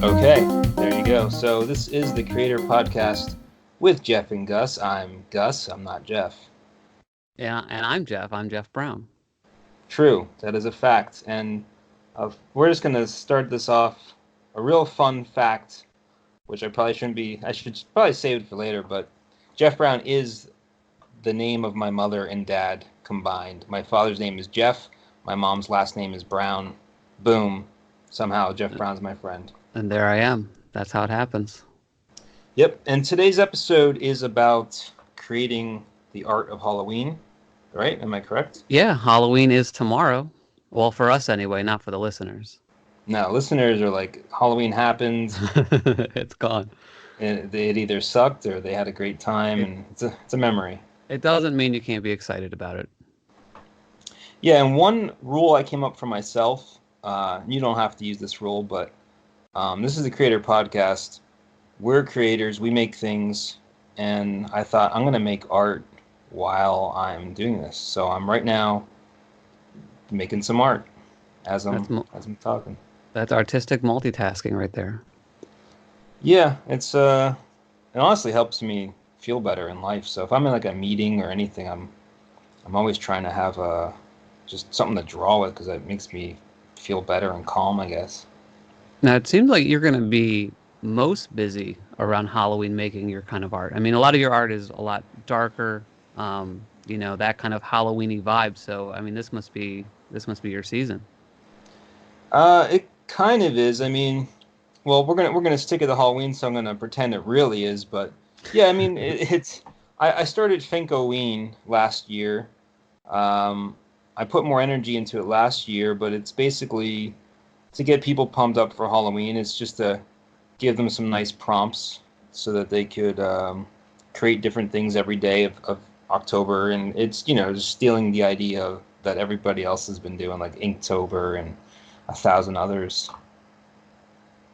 Okay, there you go. So this is the Creator Podcast with Jeff and Gus. I'm Gus. I'm not Jeff. Yeah, and I'm Jeff. I'm Jeff Brown. True, that is a fact. And we're just going to start this off. A real fun fact, which I should probably save it for later, but Jeff Brown is the name of my mother and dad combined. My father's name is Jeff. My mom's last name is Brown. Boom. Somehow Jeff Brown's my friend. And there I am. That's how it happens. Yep, and today's episode is about creating the art of Halloween, right? Am I correct? Yeah, Halloween is tomorrow. Well, for us anyway, not for the listeners. No, listeners are like, Halloween happened, It's gone. and it either sucked or they had a great time, and it's a memory. It doesn't mean you can't be excited about it. Yeah, and one rule I came up for myself, you don't have to use this rule, but this is the Creator Podcast. We're creators, we make things, and I thought I'm going to make art while I'm doing this. So I'm right now making some art as I'm talking. That's artistic multitasking right there. Yeah, it honestly helps me feel better in life. So if I'm in like a meeting or anything, I'm always trying to have just something to draw with because it makes me feel better and calm, I guess. Now, it seems like you're going to be most busy around Halloween making your kind of art. I mean, a lot of your art is a lot darker, that kind of Halloween-y vibe. So, I mean, this must be your season. It kind of is. I mean, well, we're gonna stick it to Halloween, so I'm gonna pretend it really is. But yeah, I mean, I started Finkoween last year. I put more energy into it last year, but it's basically to get people pumped up for Halloween. It's just to give them some nice prompts so that they could create different things every day of October. And it's, just stealing the idea that everybody else has been doing, like Inktober and 1,000 others.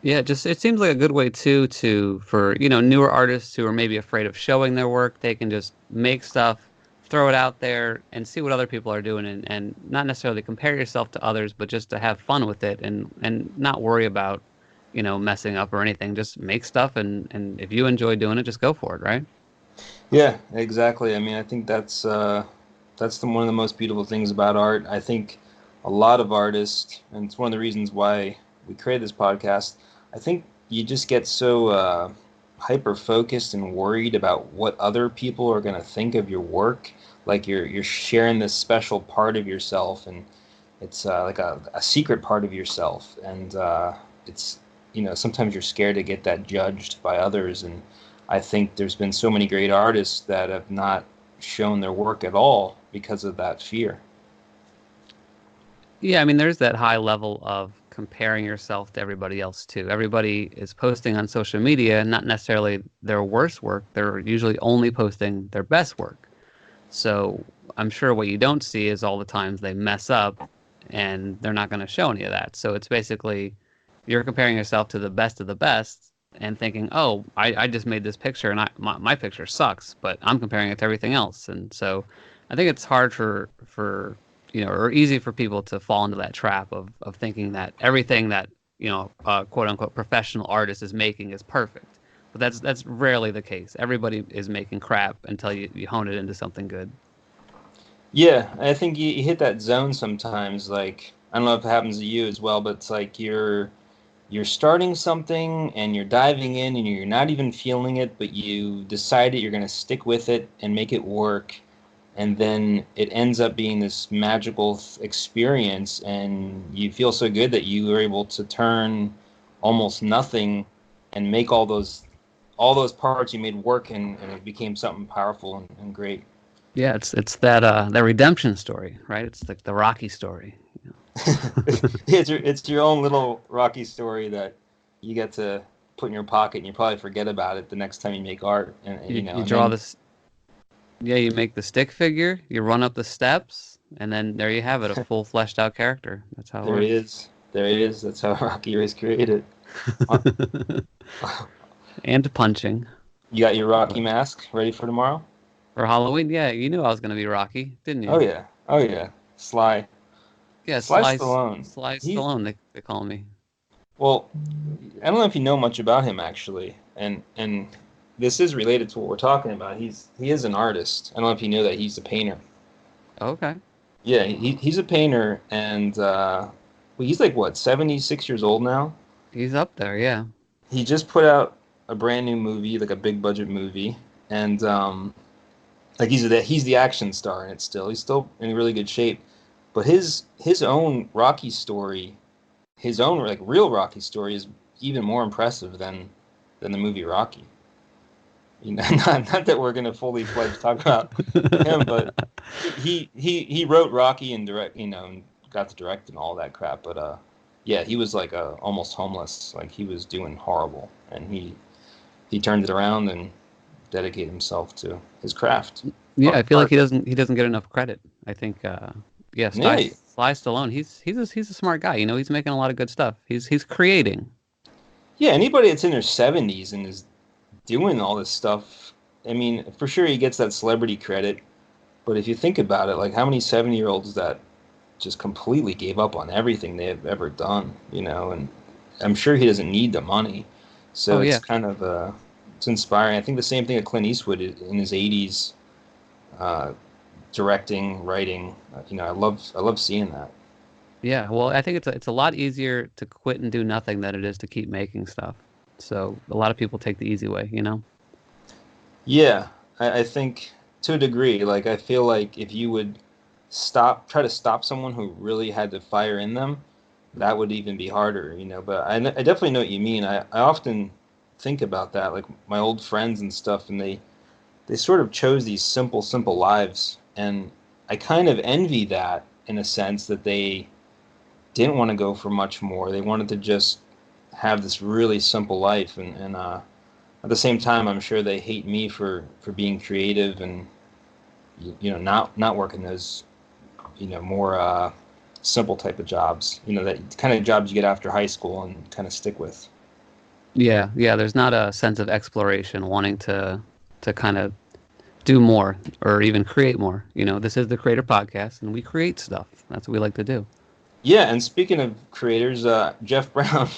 Yeah, it seems like a good way for newer artists who are maybe afraid of showing their work. They can just make stuff, throw it out there, and see what other people are doing, and not necessarily compare yourself to others, but just to have fun with it and not worry about messing up or anything. Just make stuff, and if you enjoy doing it, just go for it, right? Yeah, exactly. I mean, I think that's one of the most beautiful things about art. I think a lot of artists, and it's one of the reasons why we created this podcast, I think you just get so hyper focused and worried about what other people are going to think of your work. Like you're sharing this special part of yourself, and it's like a secret part of yourself, and it's sometimes you're scared to get that judged by others. And I think there's been so many great artists that have not shown their work at all because of that fear. Yeah, I mean, there's that high level of comparing yourself to everybody else too. Everybody is posting on social media, not necessarily their worst work. They're usually only posting their best work. So I'm sure what you don't see is all the times they mess up, and they're not going to show any of that. So it's basically you're comparing yourself to the best of the best and thinking, oh, I just made this picture and my picture sucks, but I'm comparing it to everything else. And so I think it's hard for or easy for people to fall into that trap of thinking that everything that, quote unquote professional artist is making is perfect. But that's rarely the case. Everybody is making crap until you hone it into something good. Yeah, I think you hit that zone sometimes. Like, I don't know if it happens to you as well, but it's like you're starting something and you're diving in and you're not even feeling it, but you decided you're going to stick with it and make it work. And then it ends up being this magical experience, and you feel so good that you were able to turn almost nothing and make all those parts you made work, and it became something powerful and great. Yeah, it's that redemption story, right? It's like the Rocky story. It's your own little Rocky story that you get to put in your pocket, and you probably forget about it the next time you make art. And You draw this. Yeah, you make the stick figure, you run up the steps, and then there you have it, a full fleshed out character. That's how it there works. it is. There it is. That's how Rocky was created. And punching. You got your Rocky mask ready for tomorrow? For Halloween, yeah, you knew I was going to be Rocky, didn't you? Oh yeah. Oh yeah. Sly. Yeah, Sly Stallone. Sly He Stallone, they call me. Well, I don't know if you know much about him actually, and this is related to what we're talking about. He is an artist. I don't know if you know that he's a painter. Okay. Yeah, he's a painter, and well, he's like what 76 years old now. He's up there, yeah. He just put out a brand new movie, like a big budget movie, and like he's the action star in it still. He's still in really good shape, but his own Rocky story, his own like real Rocky story is even more impressive than the movie Rocky. You know, not that we're gonna fully fledged talk about him, but he wrote Rocky and direct, you know, and got to direct and all that crap. But yeah, he was like almost homeless, like he was doing horrible, and he turned it around and dedicated himself to his craft. Yeah, I feel like Art. he doesn't get enough credit. I think yeah, Yeah, Sly Stallone, he's a smart guy. You know, he's making a lot of good stuff. He's creating. yeah. Anybody that's in their 70s and is doing all this stuff, I mean, for sure he gets that celebrity credit. But if you think about it, like how many 70-year-olds that just completely gave up on everything they have ever done, you know, and I'm sure he doesn't need the money. Oh So it's yeah. kind of it's inspiring. I think the same thing that Clint Eastwood in his 80s, uh, directing, writing. You know, I love seeing that. Yeah, well, I think it's a lot easier to quit and do nothing than it is to keep making stuff. So a lot of people take the easy way, you know? Yeah, I think to a degree, like I feel like if you would try to stop someone who really had the fire in them, that would even be harder, you know. But I definitely know what you mean. I often think about that, like my old friends and stuff, and they sort of chose these simple lives, and I kind of envy that in a sense that they didn't want to go for much more. They wanted to just have this really simple life, and at the same time, I'm sure they hate me for being creative and you know not working those you know more simple type of jobs. You know that kind of jobs you get after high school and kind of stick with. Yeah, yeah, there's not a sense of exploration, wanting to kind of do more or even create more. You know, this is the Creator Podcast and we create stuff. That's what we like to do. Yeah, and speaking of creators, Jeff Brown,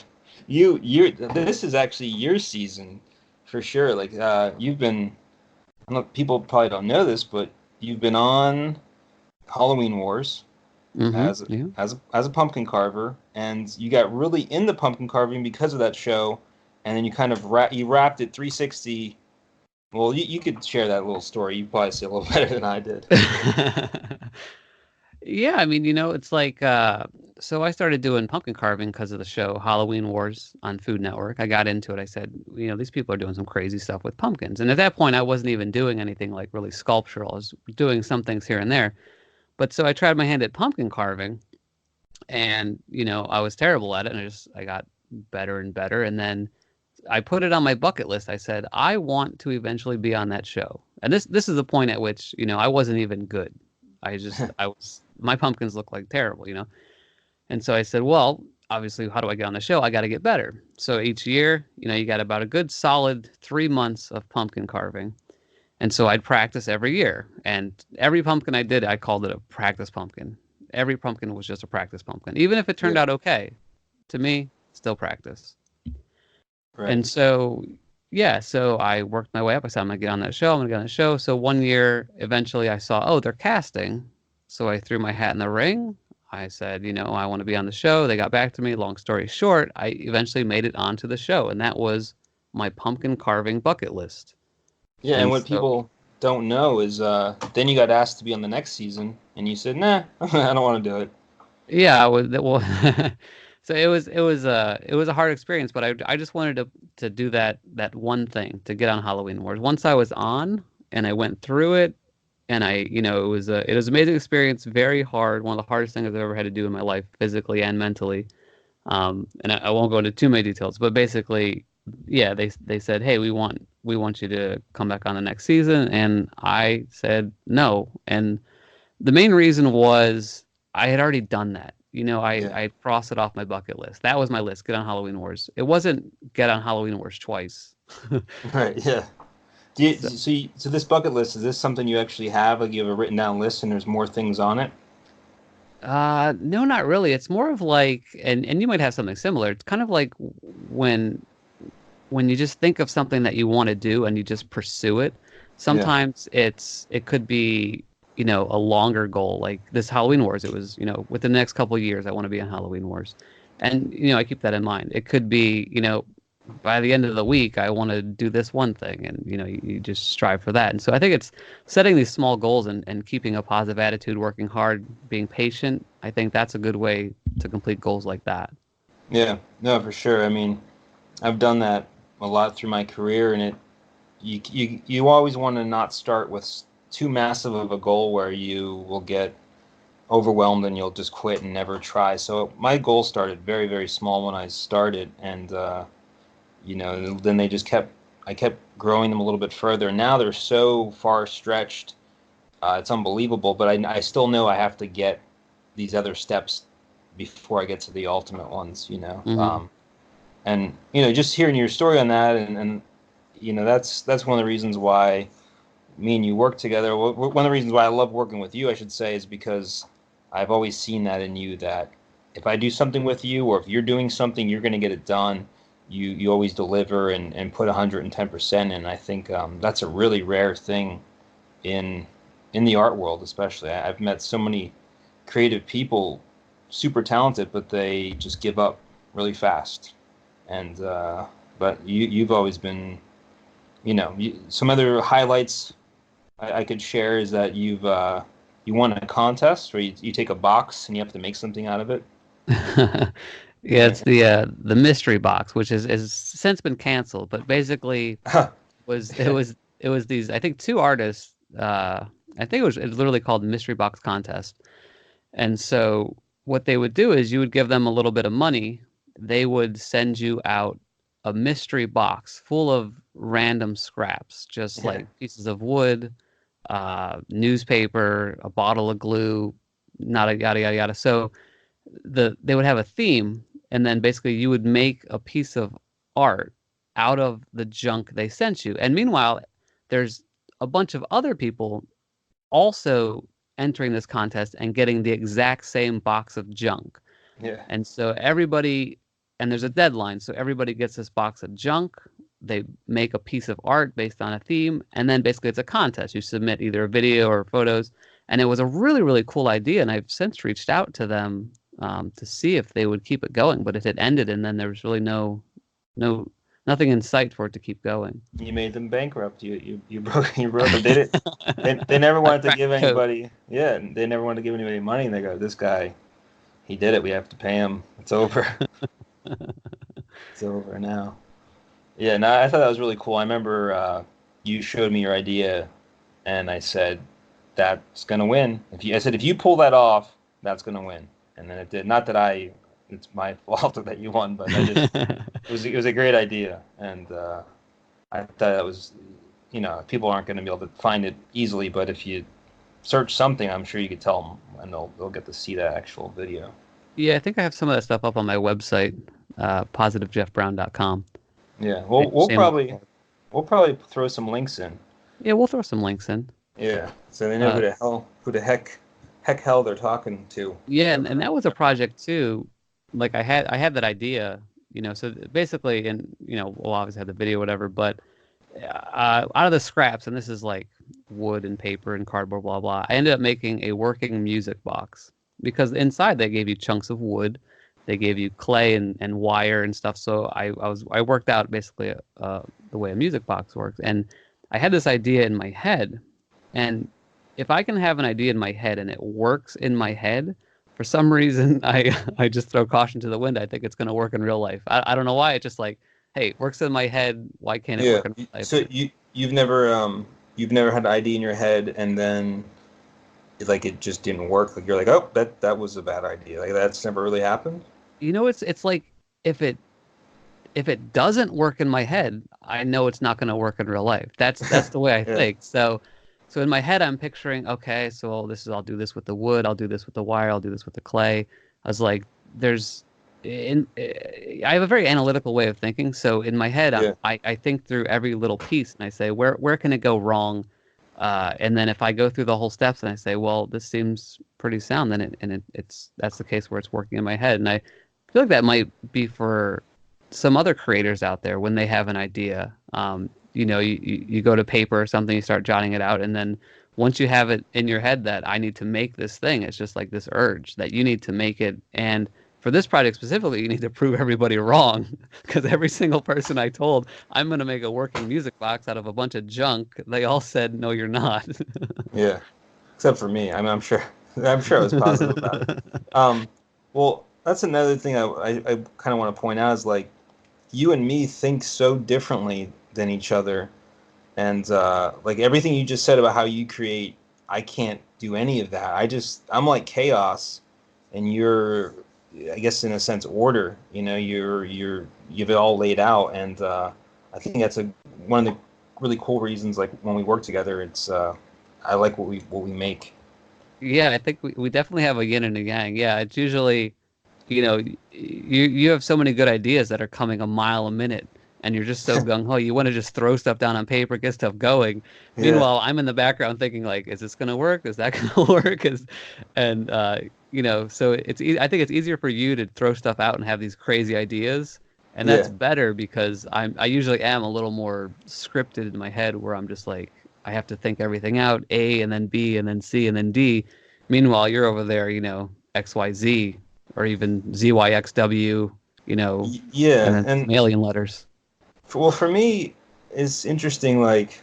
you this is actually your season for sure. Like you've been, I don't know, people probably don't know this, but you've been on Halloween Wars Mm-hmm. Yeah. as a pumpkin carver, and you got really into pumpkin carving because of that show, and then you kind of you wrapped it 360. Well, you could share that little story. You probably say a little better than I did. Yeah, I mean, you know, it's like so I started doing pumpkin carving because of the show Halloween Wars on Food Network. I got into it. I said, you know, these people are doing some crazy stuff with pumpkins. And at that point I wasn't even doing anything like really sculptural. I was doing some things here and there. But so I tried my hand at pumpkin carving and, you know, I was terrible at it and I got better and better and then I put it on my bucket list. I said, I want to eventually be on that show. And this is the point at which, you know, I wasn't even good. I was my pumpkins looked like terrible, you know. And so I said, well, obviously, how do I get on the show? I got to get better. So each year, you know, you got about a good solid 3 months of pumpkin carving. And so I'd practice every year. And every pumpkin I did, I called it a practice pumpkin. Every pumpkin was just a practice pumpkin. Even if it turned Yeah, out okay, to me, still practice. right. And so, yeah, so I worked my way up. I said, I'm going to get on that show. I'm going to get on the show. So one year, eventually, I saw, oh, they're casting. So I threw my hat in the ring. I said, you know, I want to be on the show. They got back to me. Long story short, I eventually made it onto the show. And that was my pumpkin carving bucket list. Yeah, and And what so, people don't know is then you got asked to be on the next season, and you said, "Nah, I don't want to do it." yeah, I was, well, so it was a hard experience, but I just wanted to do that one thing to get on Halloween Wars. Once I was on and I went through it, and you know, it was an amazing experience, very hard, one of the hardest things I've ever had to do in my life, physically and mentally. And I won't go into too many details, but basically, yeah, they said, hey, we want you to come back on the next season, and I said no, and the main reason was I had already done that. You know, Yeah, I crossed it off my bucket list. That was my list. Get on Halloween Wars. It wasn't get on Halloween Wars twice. right. Yeah. So, So this bucket list, is this something you actually have? Like you have a written down list, and there's more things on it? No, not really. It's more of like, and you might have something similar. It's kind of like when when you just think of something that you want to do and you just pursue it. Yeah. Sometimes it could be, a longer goal. Like this Halloween Wars, it was, within the next couple of years, I want to be on Halloween Wars. And, I keep that in mind. It could be, by the end of the week, I want to do this one thing, and you just strive for that. And so I think it's setting these small goals and keeping a positive attitude, working hard, being patient. I think that's a good way to complete goals like that. Yeah. No, for sure. I mean, I've done that a lot through my career, and you always want to not start with too massive of a goal where you will get overwhelmed and you'll just quit and never try. So my goal started very, very small when I started, and then I kept growing them a little bit further. And now they're so far stretched, it's unbelievable. But I still know I have to get these other steps before I get to the ultimate ones. Hmm. And just hearing your story on that, and that's one of the reasons why me and you work together. One of the reasons why I love working with you, I should say, is because I've always seen that in you, that if I do something with you, or if you're doing something, you're going to get it done. You always deliver and put 110% in. I think that's a really rare thing in the art world, especially. I've met so many creative people, super talented, but they just give up really fast. And but you've always been, some other highlights I could share is that you won a contest where you take a box and you have to make something out of it. Yeah, it's the mystery box, which is since been canceled, but basically it was these, I think, two artists. I think it's literally called Mystery Box Contest. And so what they would do is you would give them a little bit of money. They would send you out a mystery box full of random scraps, just Yeah, like pieces of wood, newspaper, a bottle of glue, not a yada yada yada. So they would have a theme, and then basically you would make a piece of art out of the junk they sent you. And meanwhile, there's a bunch of other people also entering this contest and getting the exact same box of junk. yeah, And so everybody, and there's a deadline, so everybody gets this box of junk. They make a piece of art based on a theme, and then basically it's a contest. You submit either a video or photos, and it was a really, really cool idea. And I've since reached out to them to see if they would keep it going, but it had ended, and then there was really no, nothing in sight for it to keep going. you made them bankrupt. You broke you broke them. They never I wanted to cracked give the code. anybody. Yeah, they never wanted to give anybody money. And they go, this guy, he did it. We have to pay him. It's over. It's over now. Yeah, no, I thought that was really cool. I remember you showed me your idea, and I said, "That's gonna win." I said, if you pull that off, that's gonna win. And then it did. Not that it's my fault that you won, but it was a great idea, and I thought that was, people aren't going to be able to find it easily, but if you search something, I'm sure you could tell them, and they'll get to see that actual video. Yeah, I think I have some of that stuff up on my website, positivejeffbrown.com. Yeah, And shameless plug. we'll probably throw some links in. Yeah, we'll throw some links in. Yeah, so they know Uh, who the heck hell they're talking to. yeah, and that was a project too. Like I had that idea, so basically, and we'll obviously have the video, whatever, but out of the scraps, and this is like wood and paper and cardboard, blah blah. I ended up making a working music box because inside they gave you chunks of wood, they gave you clay and wire and stuff. So I worked out basically the way a music box works, and I had this idea in my head, and if I can have an idea in my head and it works in my head, for some reason I just throw caution to the wind. I think it's going to work in real life. I don't know why. It's just like, hey, it works in my head. Why can't it Yeah. work in real life? So you've never had an idea in your head and then it just didn't work. Like you're like, oh, that was a bad idea. Like that's never really happened. It's like if it if it doesn't work in my head, I know it's not going to work in real life. That's the way I Yeah. think. So in my head, I'm picturing, okay, so I'll do this with the wood, I'll do this with the wire, I'll do this with the clay. I was like, I have a very analytical way of thinking. So in my head, Yeah. I think through every little piece and I say, where can it go wrong? And then if I go through the whole steps and I say, well, this seems pretty sound, then that's the case where it's working in my head. And I feel like that might be for some other creators out there when they have an idea. You go to paper or something, you start jotting it out, and then once you have it in your head that I need to make this thing, it's just like this urge that you need to make it. And for this project specifically, you need to prove everybody wrong because every single person I told I'm going to make a working music box out of a bunch of junk, they all said, no, you're not. Yeah, except for me. I mean, I'm sure I was positive about it. Well, that's another thing I kind of want to point out is like you and me think so differently than each other, and like everything you just said about how you create, I can't do any of that. I'm like chaos, and you're, I guess in a sense, order. You know, you've it all laid out, and I think that's one of the really cool reasons. Like when we work together, it's I like what we make. Yeah, I think we definitely have a yin and a yang. Yeah, it's usually, you have so many good ideas that are coming a mile a minute, and you're just so gung ho. You want to just throw stuff down on paper, get stuff going. Yeah, Meanwhile, I'm in the background thinking like, is this gonna work? Is that gonna work? And so I think it's easier for you to throw stuff out and have these crazy ideas, and that's yeah, better because I usually am a little more scripted in my head where I'm just like I have to think everything out, A and then B and then C and then D. Meanwhile, you're over there, XYZ or even ZYXW, and yeah, then and some alien letters. well, for me, it's interesting. Like,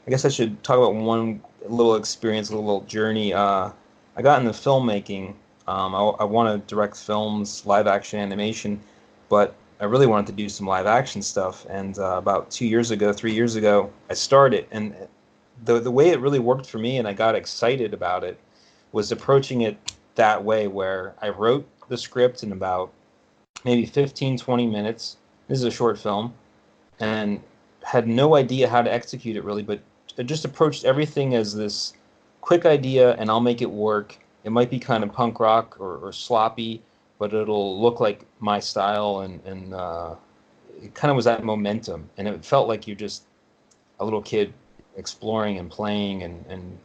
I guess I should talk about one little experience, a little journey. I got into filmmaking. I want to direct films, live action animation, but I really wanted to do some live action stuff. And about 2 years ago, 3 years ago, I started. And the way it really worked for me, and I got excited about it, was approaching it that way, where I wrote the script in about maybe 15, 20 minutes. This is a short film, and had no idea how to execute it really, but I just approached everything as this quick idea and I'll make it work. It might be kind of punk rock or sloppy, but it'll look like my style, and it kind of was that momentum, and it felt like you're just a little kid exploring and playing, and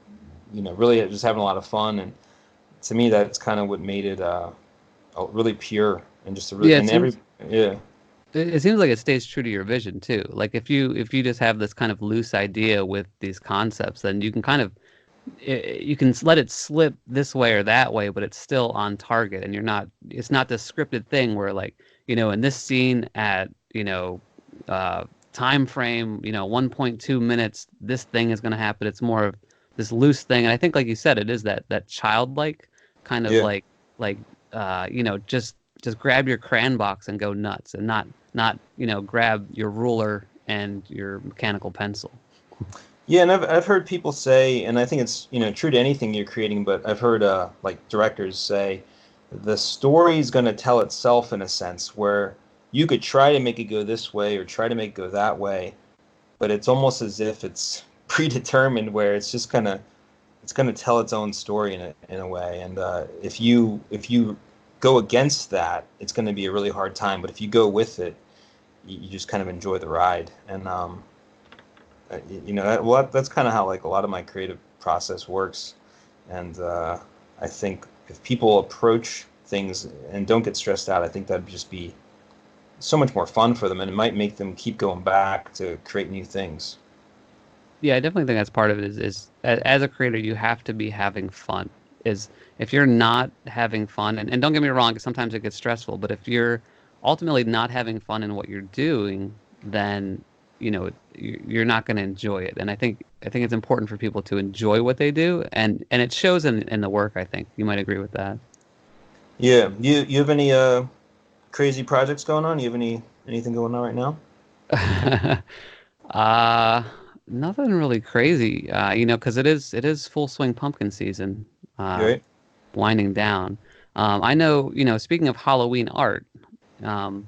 really just having a lot of fun. And to me, that's kind of what made it really pure and just a really Yeah, it and every seems yeah. it seems like it stays true to your vision too. Like if you just have this kind of loose idea with these concepts, then you can kind of you can let it slip this way or that way, but it's still on target, and it's not this scripted thing where like, in this scene at, uh, time frame, 1.2 minutes, this thing is going to happen. It's more of this loose thing. And I think, like you said, it is that childlike kind of Yeah. like, just grab your crayon box and go nuts and not, grab your ruler and your mechanical pencil. Yeah, and I've heard people say, and I think it's true to anything you're creating, but I've heard like directors say the story's going to tell itself in a sense, where you could try to make it go this way or try to make it go that way, but it's almost as if it's predetermined, where it's gonna tell its own story in a way. And if you go against that, it's going to be a really hard time. But if you go with it, you just kind of enjoy the ride. And that's kind of how like a lot of my creative process works. And I think if people approach things and don't get stressed out, I think that'd just be so much more fun for them, and it might make them keep going back to create new things. Yeah, I definitely think that's part of it is as a creator, you have to be having fun. Is if you're not having fun, and don't get me wrong, 'cause sometimes it gets stressful, but if you're ultimately not having fun in what you're doing, then you're not going to enjoy it. And I think it's important for people to enjoy what they do, and it shows in the work. I think you might agree with that. Yeah, you have any crazy projects going on? You have anything going on right now? uh Nothing really crazy, because it is full swing pumpkin season, You uh, right? winding down. I know, speaking of Halloween art, um,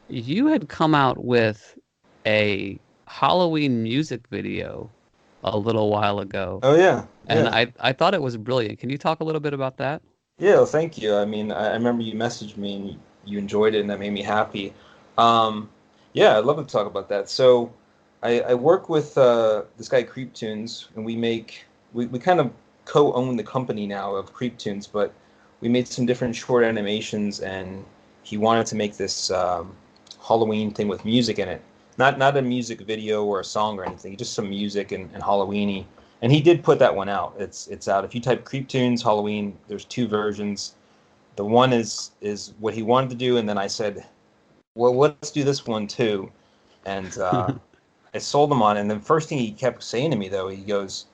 you had come out with a Halloween music video a little while ago, Oh yeah, and yeah. I thought it was brilliant. Can you talk a little bit about that? Yeah, well, thank you. I mean, I remember you messaged me and you enjoyed it, and that made me happy. Um, yeah, I'd love to talk about that. So, I work with this guy Creep Tunes, and we kind of co-own the company now of Creep Tunes, but we made some different short animations, and he wanted to make this Halloween thing with music in it. Not a music video or a song or anything, just some music and Halloweeny. And he did put that one out. It's out. If you type Creep Tunes Halloween, there's two versions. The one is what he wanted to do, and then I said, well, let's do this one too. And I sold him on it. And the first thing he kept saying to me though, he goes,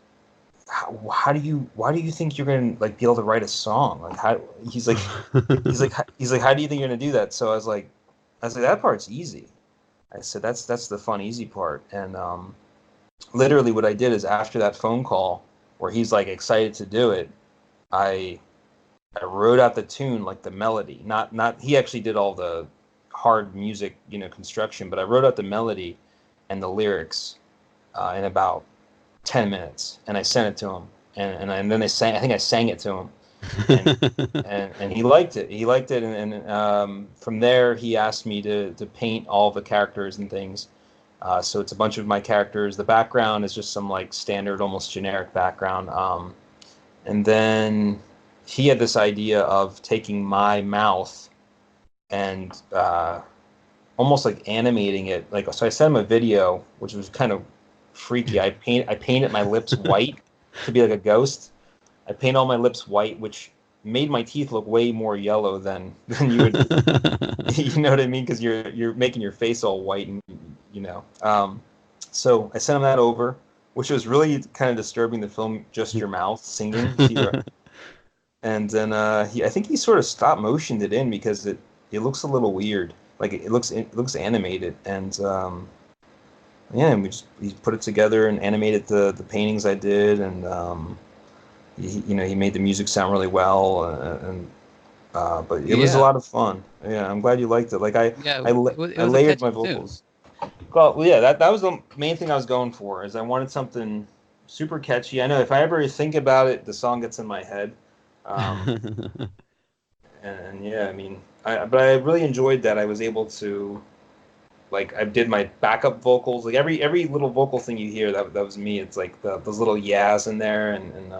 why do you think you're gonna like be able to write a song? Like how he's like how do you think you're gonna do that? So I was like that part's easy. I said that's the fun easy part. And literally what I did is after that phone call where he's like excited to do it, I wrote out the tune, like the melody. Not he actually did all the hard music, construction, but I wrote out the melody and the lyrics in about 10 minutes, and I sent it to him, and then I think I sang it to him, and he liked it. He liked it, and from there he asked me to paint all the characters and things. So it's a bunch of my characters. The background is just some like standard, almost generic background. And then he had this idea of taking my mouth and almost like animating it. Like, so I sent him a video, which was kind of freaky. I painted my lips white to be like a ghost. I paint all my lips white, which made my teeth look way more yellow than you would. You know what I mean? Because you're making your face all white, and So I sent him that over, which was really kind of disturbing. The film, just your mouth singing. And then I think he sort of stop motioned it in because it looks a little weird. Like it looks animated, and and we put it together and animated the paintings I did, and he made the music sound really well, but it was a lot of fun. Yeah, I'm glad you liked it. Like I layered my vocals. Well, yeah, that was the main thing I was going for. Is I wanted something super catchy. I know if I ever think about it, the song gets in my head. And yeah, I mean, but I really enjoyed that I was able to, like, I did my backup vocals, like every little vocal thing you hear, that was me. It's like those little yas in there, and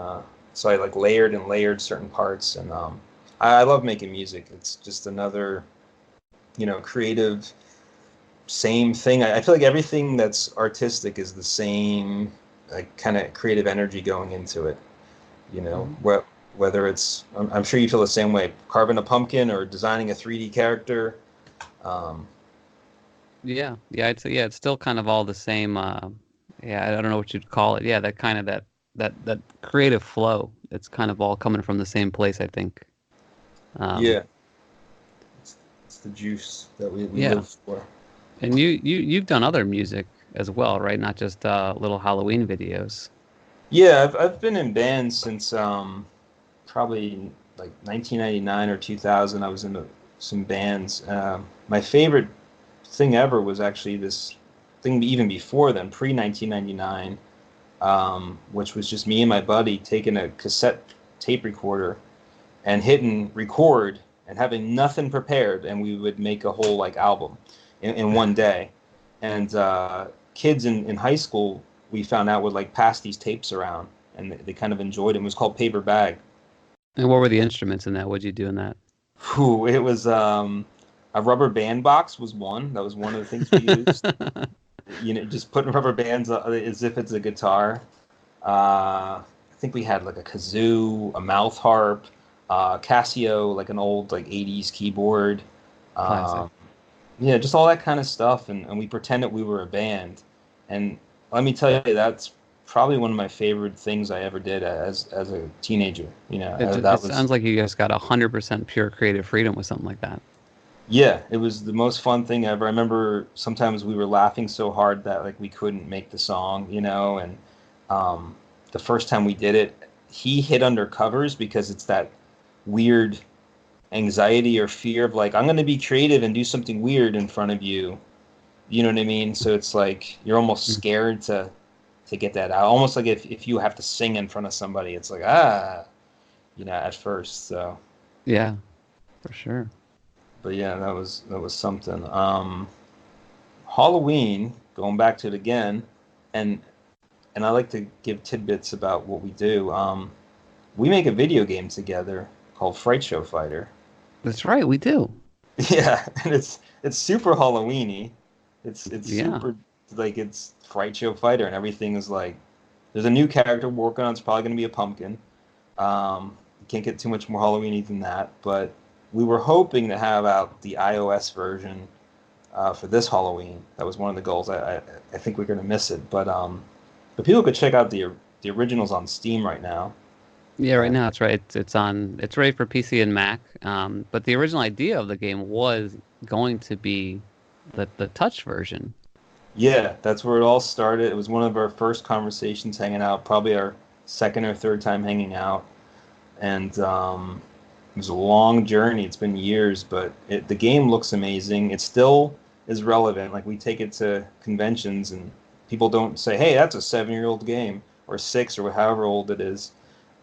so I like layered and layered certain parts, and I love making music. It's just another, creative, same thing. I feel like everything that's artistic is the same, like, kind of creative energy going into it. Mm-hmm. Whether it's, I'm sure you feel the same way, carving a pumpkin or designing a 3D character. Yeah, I'd say it's still kind of all the same. I don't know what you'd call it. Yeah, that kind of that creative flow. It's kind of all coming from the same place, I think. Yeah, it's the juice that we live for. And you've done other music as well, right? Not just little Halloween videos. Yeah, I've been in bands since probably like 1999 or 2000. I was in some bands. My favorite thing ever was actually this thing even before then, pre 1999, which was just me and my buddy taking a cassette tape recorder and hitting record and having nothing prepared, and we would make a whole like album in one day. And kids in high school, we found out, would like pass these tapes around, and they kind of enjoyed it. It was called Paper Bag. And what were the instruments in that? What'd you do in that? It was a rubber band box was one. That was one of the things we used. Just putting rubber bands as if it's a guitar. I think we had like a kazoo, a mouth harp, Casio, like an old like 80s keyboard. Just all that kind of stuff, and we pretended we were a band. And let me tell you, that's probably one of my favorite things I ever did as a teenager. It sounds like you guys got 100% pure creative freedom with something like that. Yeah, it was the most fun thing ever. I remember sometimes we were laughing so hard that like we couldn't make the song, and the first time we did it, he hid under covers because it's that weird anxiety or fear of like, I'm going to be creative and do something weird in front of you. You know what I mean? So it's like you're almost scared to get that out. Almost like if you have to sing in front of somebody, it's like, at first. So yeah, for sure. But yeah, that was something. Halloween, going back to it again, and I like to give tidbits about what we do. We make a video game together called Fright Show Fighter. That's right, we do. Yeah, and it's super Halloweeny. It's Yeah. super like it's Fright Show Fighter, and everything is like there's a new character we're working on. It's probably going to be a pumpkin. Can't get too much more Halloweeny than that, but we were hoping to have out the iOS version for this Halloween. That was one of the goals. I think we're going to miss it, but people could check out the originals on Steam right now. Yeah, right now it's right. It's ready for PC and Mac. But the original idea of the game was going to be the touch version. Yeah, that's where it all started. It was one of our first conversations hanging out, probably our second or third time hanging out. And it was a long journey. It's been years, but the game looks amazing. It still is relevant. Like we take it to conventions and people don't say, hey, that's a 7-year-old game or 6 or however old it is.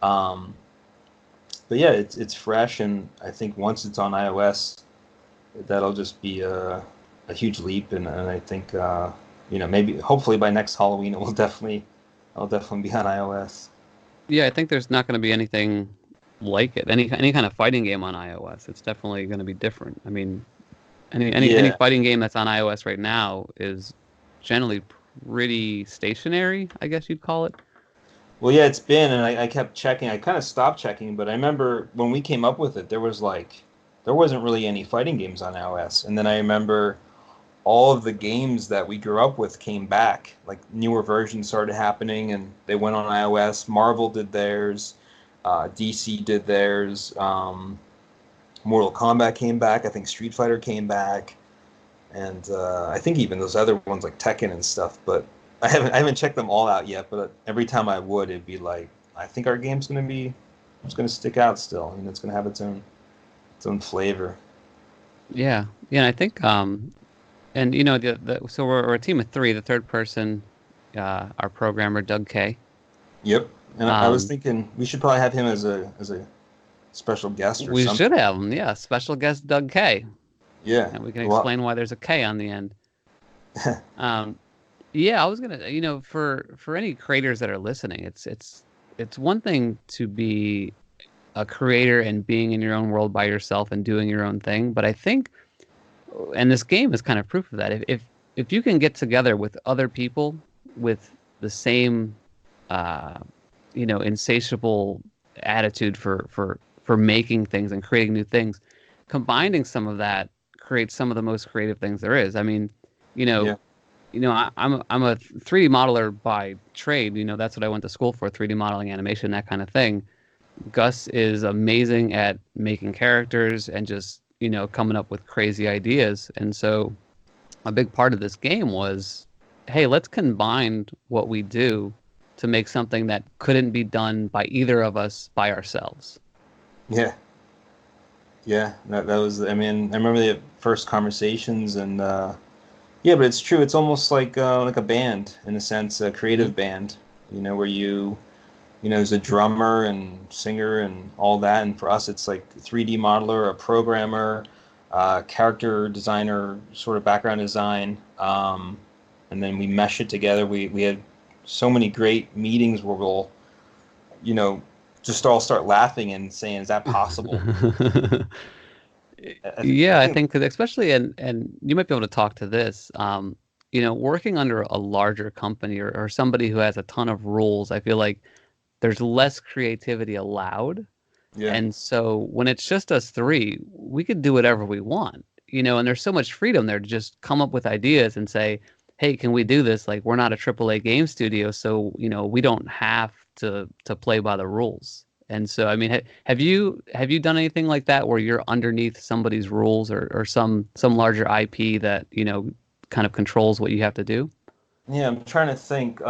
But yeah, it's fresh, and I think once it's on iOS, that'll just be a huge leap, and I think maybe hopefully by next Halloween it'll definitely be on iOS. Yeah, I think there's not going to be anything like it. Any kind of fighting game on iOS, it's definitely going to be different. I mean, any Yeah. fighting game that's on iOS right now is generally pretty stationary, I guess you'd call it. Well, yeah, it's been, and I kept checking. I kind of stopped checking, but I remember when we came up with it, there wasn't really any fighting games on iOS, and then I remember all of the games that we grew up with came back. Like newer versions started happening, and they went on iOS. Marvel did theirs, DC did theirs. Mortal Kombat came back. I think Street Fighter came back, and I think even those other ones like Tekken and stuff. But I haven't checked them all out yet. But every time I would, it'd be like, I think our game's it's gonna stick out still. It's gonna have its own flavor. Yeah, yeah, and I think and so we're a team of three. The third person, our programmer Doug K. Yep. And I was Um, thinking we should probably have him as a special guest or we something. should have him. Yeah, special guest Doug K. Yeah. And we can Well, explain why there's a K on the end. Um, yeah, I was gonna, for any creators that are listening, it's one thing to be a creator and being in your own world by yourself and doing your own thing, but I think, and this game is kind of proof of that. If you can get together with other people with the same, insatiable attitude for making things and creating new things, combining some of that creates some of the most creative things there is. I mean, you know, yeah. I'm a 3D modeler by trade. That's what I went to school for, 3D modeling, animation, that kind of thing. Gus is amazing at making characters and just, coming up with crazy ideas. And so a big part of this game was, hey, let's combine what we do to make something that couldn't be done by either of us by ourselves. Yeah. Yeah. That was. I mean, I remember the first conversations, and yeah, but it's true. It's almost like a band in a sense, a Mhm. creative band. Where there's a drummer and singer and all that. And for us, it's like a 3D modeler, a programmer, character designer, sort of background design. And then we mesh it together. We had so many great meetings where we'll, you know, just all start laughing and saying, "Is that possible?" I Yeah, I think, think 'cause especially and you might be able to talk to this. Working under a larger company or somebody who has a ton of rules, I feel like there's less creativity allowed. yeah, And so when it's just us three, we could do whatever we want, and there's so much freedom there to just come up with ideas and say, hey, can we do this? Like, we're not a AAA game studio, so, we don't have to play by the rules. And so, I mean, have you done anything like that where you're underneath somebody's rules or some larger IP that, kind of controls what you have to do? yeah. I'm trying to think.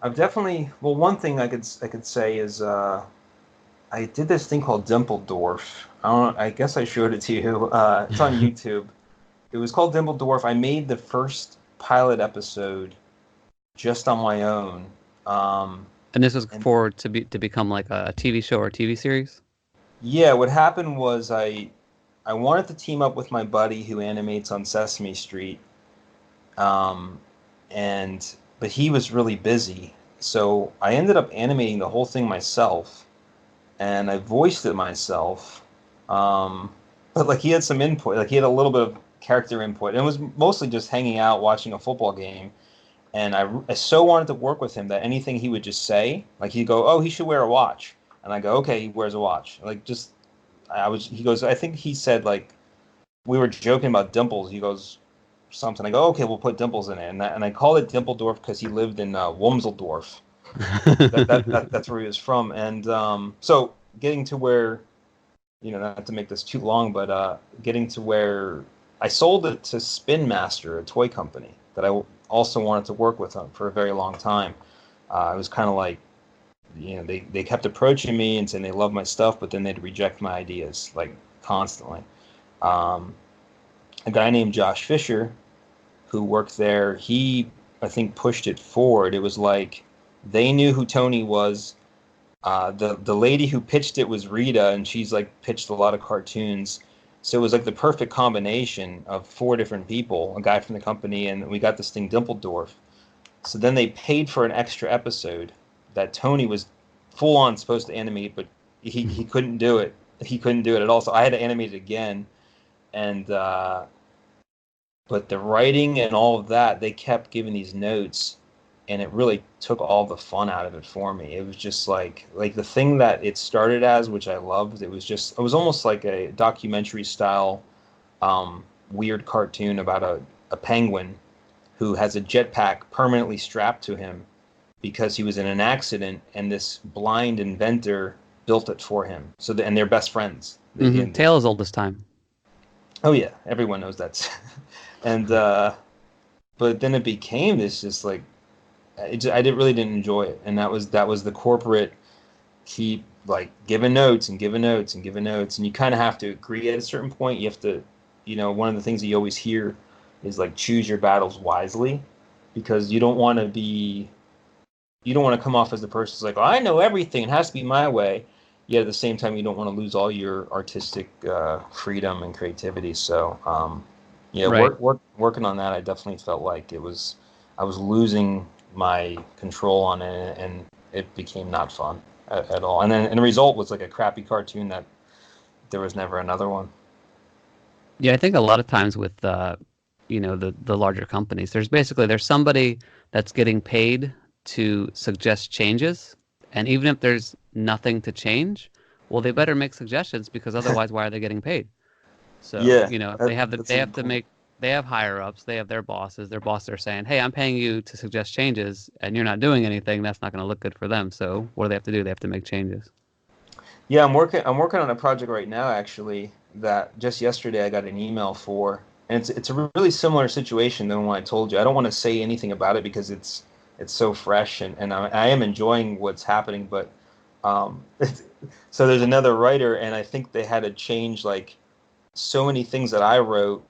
I've definitely. Well, one thing I could say is I did this thing called Dimpledorf. I guess I showed it to you. It's on YouTube. It was called Dimpledorf. I made the first pilot episode just on my own. And this was And for to become like a TV show or a TV series? yeah, what happened was I wanted to team up with my buddy who animates on Sesame Street. um, but he was really busy, so I ended up animating the whole thing myself, and I voiced it myself. Um, but like he had some input, like he had a little bit of character input, and it was mostly just hanging out, watching a football game. And I so wanted to work with him that anything he would just say, like he'd go, "Oh, he should wear a watch," and I go, "Okay, he wears a watch." Like just he goes, I think he said like we were joking about dimples. He goes something. I go, "Okay, we'll put dimples in it," and I called it Dimpledorf because he lived in Womseldorf. That's where he was from. And so getting to where, not to make this too long, but getting to where I sold it to Spin Master, a toy company that I also wanted to work with for a very long time. It was kind of like, they kept approaching me and saying they love my stuff, but then they'd reject my ideas like constantly. Um, a guy named Josh Fisher who worked there, he, I think, pushed it forward. It was like they knew who Tony was. The lady who pitched it was Rita, and she's like pitched a lot of cartoons. So it was like the perfect combination of four different people, a guy from the company, and we got this thing Dimpledorf. So then they paid for an extra episode that Tony was full on supposed to animate, but he couldn't do it. He couldn't do it at all. So I had to animate it again, and but the writing and all of that, they kept giving these notes, and it really took all the fun out of it for me. It was just like the thing that it started as, which I loved. It was almost like a documentary style, weird cartoon about a penguin who has a jetpack permanently strapped to him because he was in an accident, and this blind inventor built it for him. And they're best friends. Tale as old as time. Oh yeah, everyone knows that. And but then it became this just like I didn't enjoy it, and that was the corporate keep like giving notes and giving notes and giving notes, and you kind of have to agree at a certain point. You have to, one of the things that you always hear is like choose your battles wisely, because you don't want to come off as the person who's like, oh, I know everything, it has to be my way. Yet at the same time, you don't want to lose all your artistic freedom and creativity. So yeah, Right. working on that, I definitely felt like I was losing my control on it, and it became not fun at all. And the result was like a crappy cartoon that there was never another one. Yeah, I think a lot of times with the larger companies, there's somebody that's getting paid to suggest changes, and even if there's nothing to change, well, they better make suggestions, because otherwise, why are they getting paid? So, Yeah, if they have that's they a have good to point. make, they have higher ups, they have their bosses. Their bosses are saying, "Hey, I'm paying you to suggest changes, and you're not doing anything." That's not going to look good for them. So, what do they have to do? They have to make changes. Yeah, I'm working on a project right now actually that just yesterday I got an email for, and it's a really similar situation than what I told you. I don't want to say anything about it because it's so fresh, and I am enjoying what's happening, but um, so there's another writer, and I think they had to change like so many things that I wrote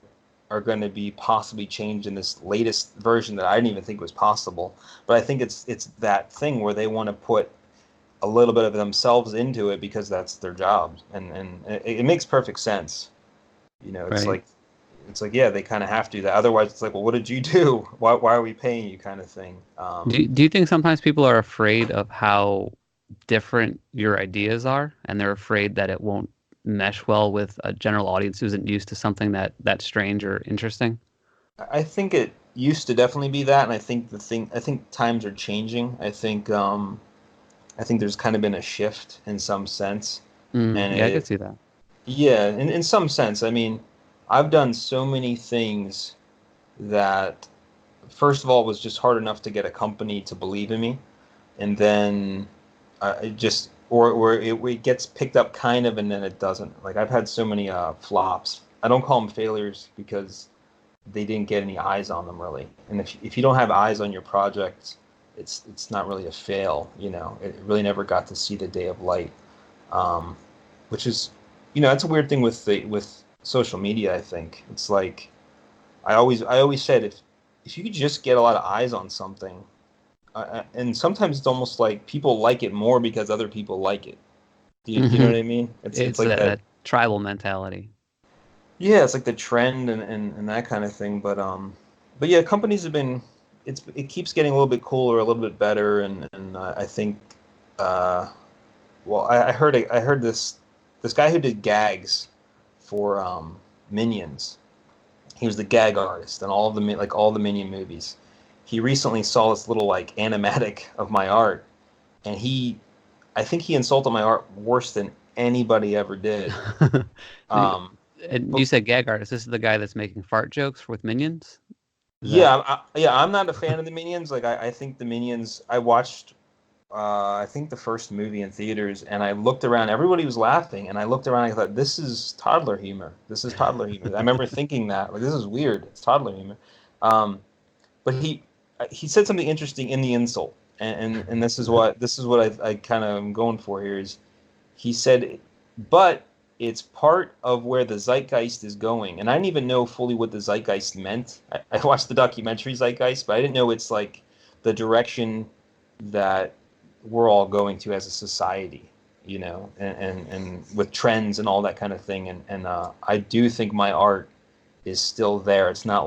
are going to be possibly changed in this latest version that I didn't even think was possible. But I think it's that thing where they want to put a little bit of themselves into it because that's their job, and it makes perfect sense. Right. It's like, yeah, they kind of have to do that. Otherwise, it's like, well, what did you do? Why are we paying you, kind of thing. Do you think sometimes people are afraid of how different your ideas are, and they're afraid that it won't mesh well with a general audience who isn't used to something that strange or interesting? I think it used to definitely be that, and I think times are changing. I think there's kind of been a shift in some sense, and Yeah, I could see that. yeah, in some sense. I mean, I've done so many things that, first of all, it was just hard enough to get a company to believe in me, and then it just or it gets picked up kind of, and then it doesn't. Like I've had so many flops. I don't call them failures because they didn't get any eyes on them really. And if you don't have eyes on your project, it's not really a fail. It really never got to see the day of light, um, which is, that's a weird thing with social media. I think it's like I always said if you could just get a lot of eyes on something, and sometimes it's almost like people like it more because other people like it. Do you know Hmm. what I mean? It's It's like that. that tribal mentality. Yeah, it's like the trend and that kind of thing. But but yeah, companies have been. It keeps getting a little bit cooler, a little bit better, and I think. Well, I heard this guy who did gags for Minions. He was the gag artist and all the Minion movies. He recently saw this little like animatic of my art, and I think he insulted my art worse than anybody ever did. You- Um, and but you said gag artist. This is the guy that's making fart jokes with Minions. Is that yeah, I'm not a fan of the Minions. Like I think the Minions. I watched I think the first movie in theaters, and I looked around. Everybody was laughing, and I looked around. And I thought, "This is toddler humor. This is toddler humor." I remember thinking that, like, "This is weird. It's toddler humor." Um, but he said something interesting in the insult, and this is what I kind of am going for here is he said, "But it's part of where the zeitgeist is going," and I didn't even know fully what the zeitgeist meant. I watched the documentary Zeitgeist, but I didn't know it's like the direction that we're all going to as a society, and with trends and all that kind of thing. And I do think my art is still there. It's not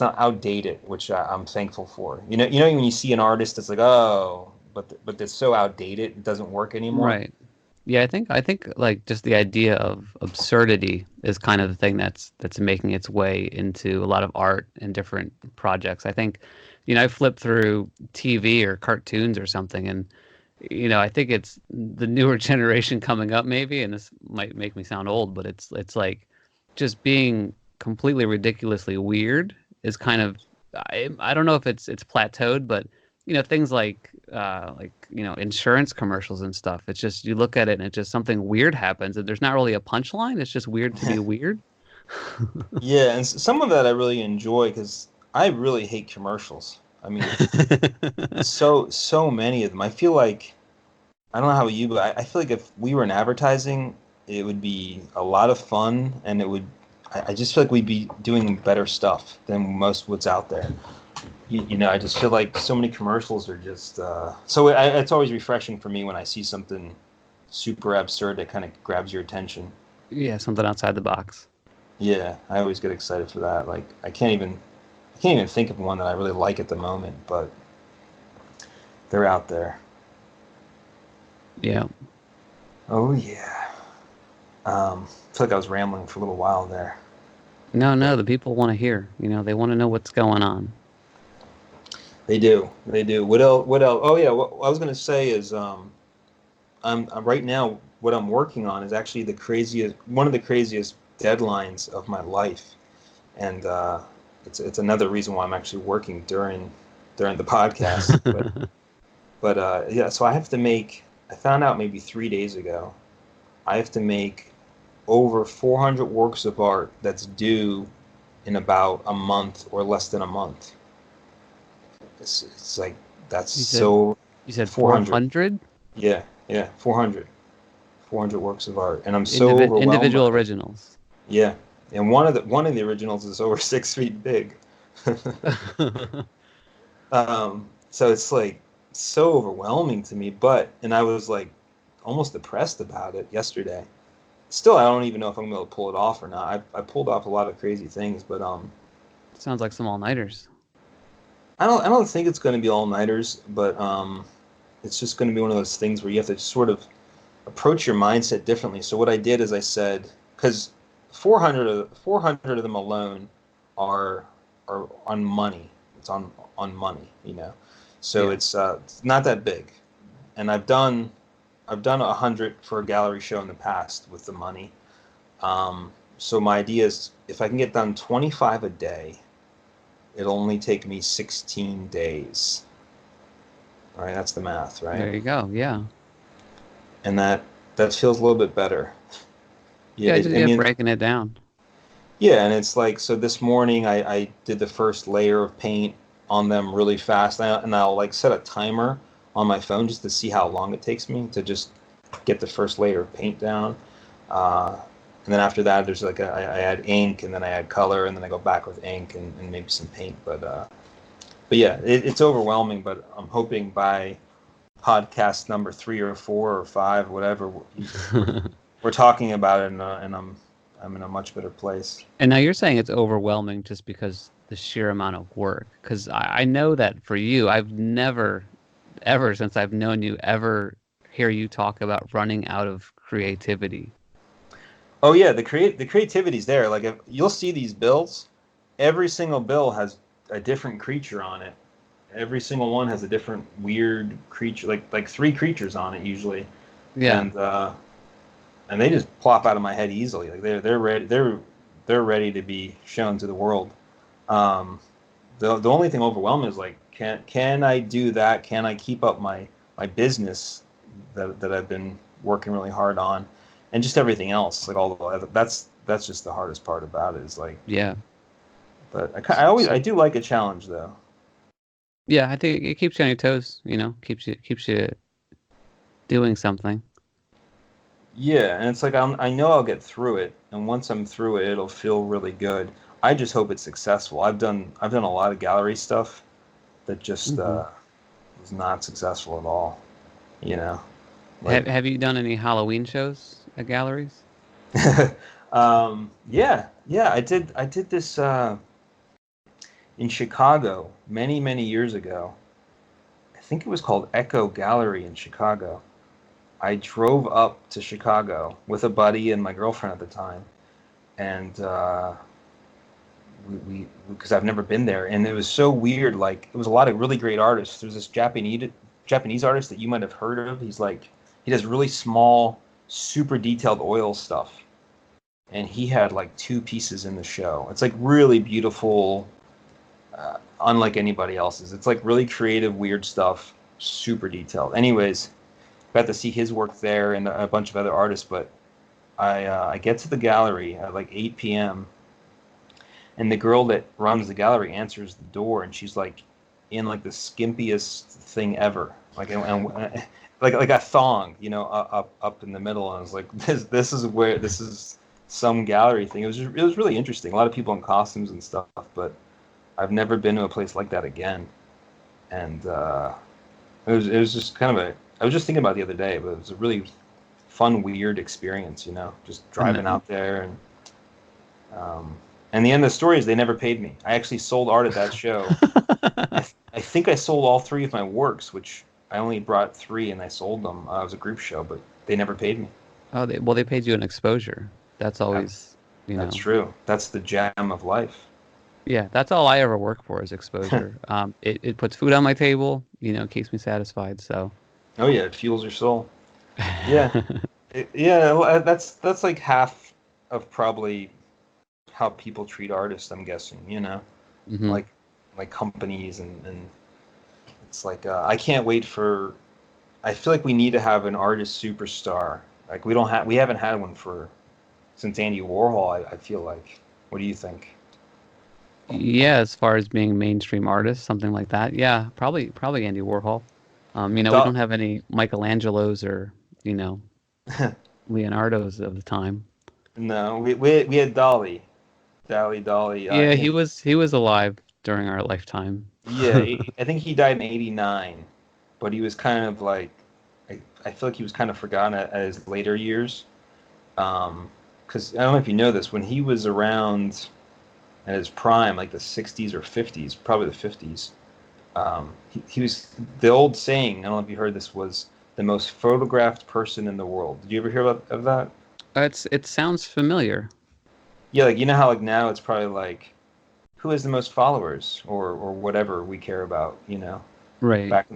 outdated, which I'm thankful for. When you see an artist, it's like, oh, but it's so outdated, it doesn't work anymore. right? Yeah, I think like just the idea of absurdity is kind of the thing that's making its way into a lot of art and different projects. I think, I flip through TV or cartoons or something, and I think it's the newer generation coming up maybe, and this might make me sound old, but it's like just being completely ridiculously weird is kind of I don't know if it's plateaued, but things like insurance commercials and stuff. It's just you look at it and it's just something weird happens and there's not really a punchline. It's just weird to be weird. Yeah, and some of that I really enjoy because I really hate commercials. I mean, so many of them. I feel like I don't know how you, but I feel like if we were in advertising, it would be a lot of fun, and it would. I just feel like we'd be doing better stuff than most what's out there. I just feel like so many commercials are just. It's always refreshing for me when I see something super absurd that kind of grabs your attention. Yeah, something outside the box. Yeah, I always get excited for that. Like I can't even think of one that I really like at the moment, but they're out there. Yeah. Oh yeah. I feel like I was rambling for a little while there. No, the people want to hear. They want to know what's going on. They do. They do. What else? What else? Oh yeah. What I was gonna say is, I'm right now. What I'm working on is actually one of the craziest deadlines of my life, and it's another reason why I'm actually working during the podcast. But yeah. So I have to make. I found out maybe 3 days ago. I have to make over 400 works of art that's due in about a month or less than a month. It's like that's You said so you said 400. 400 Yeah, yeah, 400 works of art, and I'm so overwhelmed individual by it. originals. Yeah, and one of the originals is over 6 feet big. So it's like so overwhelming to me, and I was like almost depressed about it yesterday. Still, I don't even know if I'm going to pull it off or not. I pulled off a lot of crazy things, but Sounds like some all-nighters. I don't think it's going to be all nighters, but it's just going to be one of those things where you have to sort of approach your mindset differently. So what I did is I said, because 400 of them alone are on money. It's on money. So Yeah. it's not that big, and I've done 100 for a gallery show in the past with the money. So my idea is if I can get done 25 a day, it'll only take me 16 days. All right, that's the math, right? There you go. Yeah. And that feels a little bit better. Yeah, Yeah, just I yeah, mean, breaking it down. yeah, and it's like so. This morning, I did the first layer of paint on them really fast, and I'll like set a timer on my phone just to see how long it takes me to just get the first layer of paint down. Uh, and then after that, there's like I add ink, and then I add color, and then I go back with ink and maybe some paint. But yeah, it's overwhelming. But I'm hoping by podcast number 3 or 4 or 5, whatever, we're talking about it, and I'm in a much better place. And now you're saying it's overwhelming just because the sheer amount of work. Because I know that for you, I've never, ever since I've known you, ever hear you talk about running out of creativity. Oh yeah, the creativity's there. Like if you'll see these bills, every single bill has a different creature on it. Every single one has a different weird creature, like three creatures on it usually, Yeah. and they just plop out of my head easily. Like they're ready they're ready to be shown to the world. Um, the only thing overwhelming is like can I do that? Can I keep up my business that I've been working really hard on, and just everything else. Like all the other, that's just the hardest part about it is like. Yeah. But I So do like a challenge though. yeah, I think it keeps you on your toes. Keeps you doing something. Yeah, and it's like I know I'll get through it, and once I'm through it, it'll feel really good. I just hope it's successful. I've done a lot of gallery stuff that just Hmm. was not successful at all. You know, like Have you done any Halloween shows at galleries? yeah, I did this in Chicago many years ago. I think it was called Echo Gallery in Chicago. I drove up to Chicago with a buddy and my girlfriend at the time, and we because I've never been there, and it was so weird. Like it was a lot of really great artists. There's this Japanese artist that you might have heard of. He does really small, super detailed oil stuff, and he had like two pieces in the show. It's like really beautiful, unlike anybody else's. It's like really creative, weird stuff, super detailed. Anyways, got to see his work there and a bunch of other artists, but I get to the gallery at like 8 p.m. and the girl that runs the gallery answers the door, and she's like in like the skimpiest thing ever, like a thong, up in the middle, and I was like, this is some gallery thing. It was really interesting. A lot of people in costumes and stuff, but I've never been to a place like that again, and it was just kind of a. I was just thinking about it the other day, but it was a really fun, weird experience. Just driving And out there um, and the end of the story is they never paid me. I actually sold art at that show. I think I sold all three of my works, which I only brought three and I sold them. It was a group show, but they never paid me. oh, they paid you an exposure. That's That, always, that's true. That's the jam of life. yeah, that's all I ever work for is exposure. It puts food on my table, keeps me satisfied. So, Oh yeah, it fuels your soul. Yeah, yeah. Well, that's like half of probably how people treat artists. I'm guessing. hmm Like like companies and it's like I can't wait for. I feel like we need to have an artist superstar. Like we haven't had one for since Andy Warhol. I feel like. What do you think? Yeah, as far as being mainstream artists, something like that. Yeah, probably Andy Warhol. We Do- don't have any Michelangelos or, you know, Leonardos of the time. no, we had Dolly. Yeah, he was alive during our lifetime. Yeah, I think he died in '89, but he was kind of like I feel like he was kind of forgotten at his later years. Because I don't know if you know this, when he was around at his prime, like the '60s or '50s, probably the '50s, he was the old saying. I don't know if you heard this was the most photographed person in the world. Did you ever hear about of that? It sounds familiar. Yeah, like how like now it's probably like who has the most followers or whatever we care about. Right. Back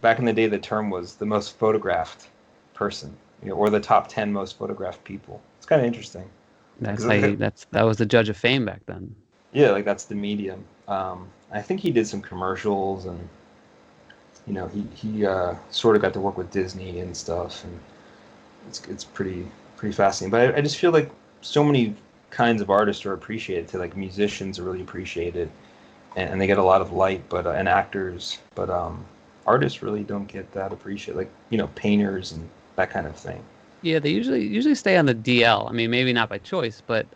back in the day, the term was the most photographed person, or the top 10 most photographed people. It's kind of interesting. That's 'Cause, how that was the judge of fame back then. yeah, like that's the medium. I think he did some commercials, and he sort of got to work with Disney and stuff, and it's pretty fascinating. But I just feel like so many kinds of artists are appreciated. Too. Like musicians are really appreciated, and they get a lot of light, but and actors, but artists really don't get that appreciated. Like painters and that kind of thing. Yeah, they usually stay on the DL. I mean, maybe not by choice, but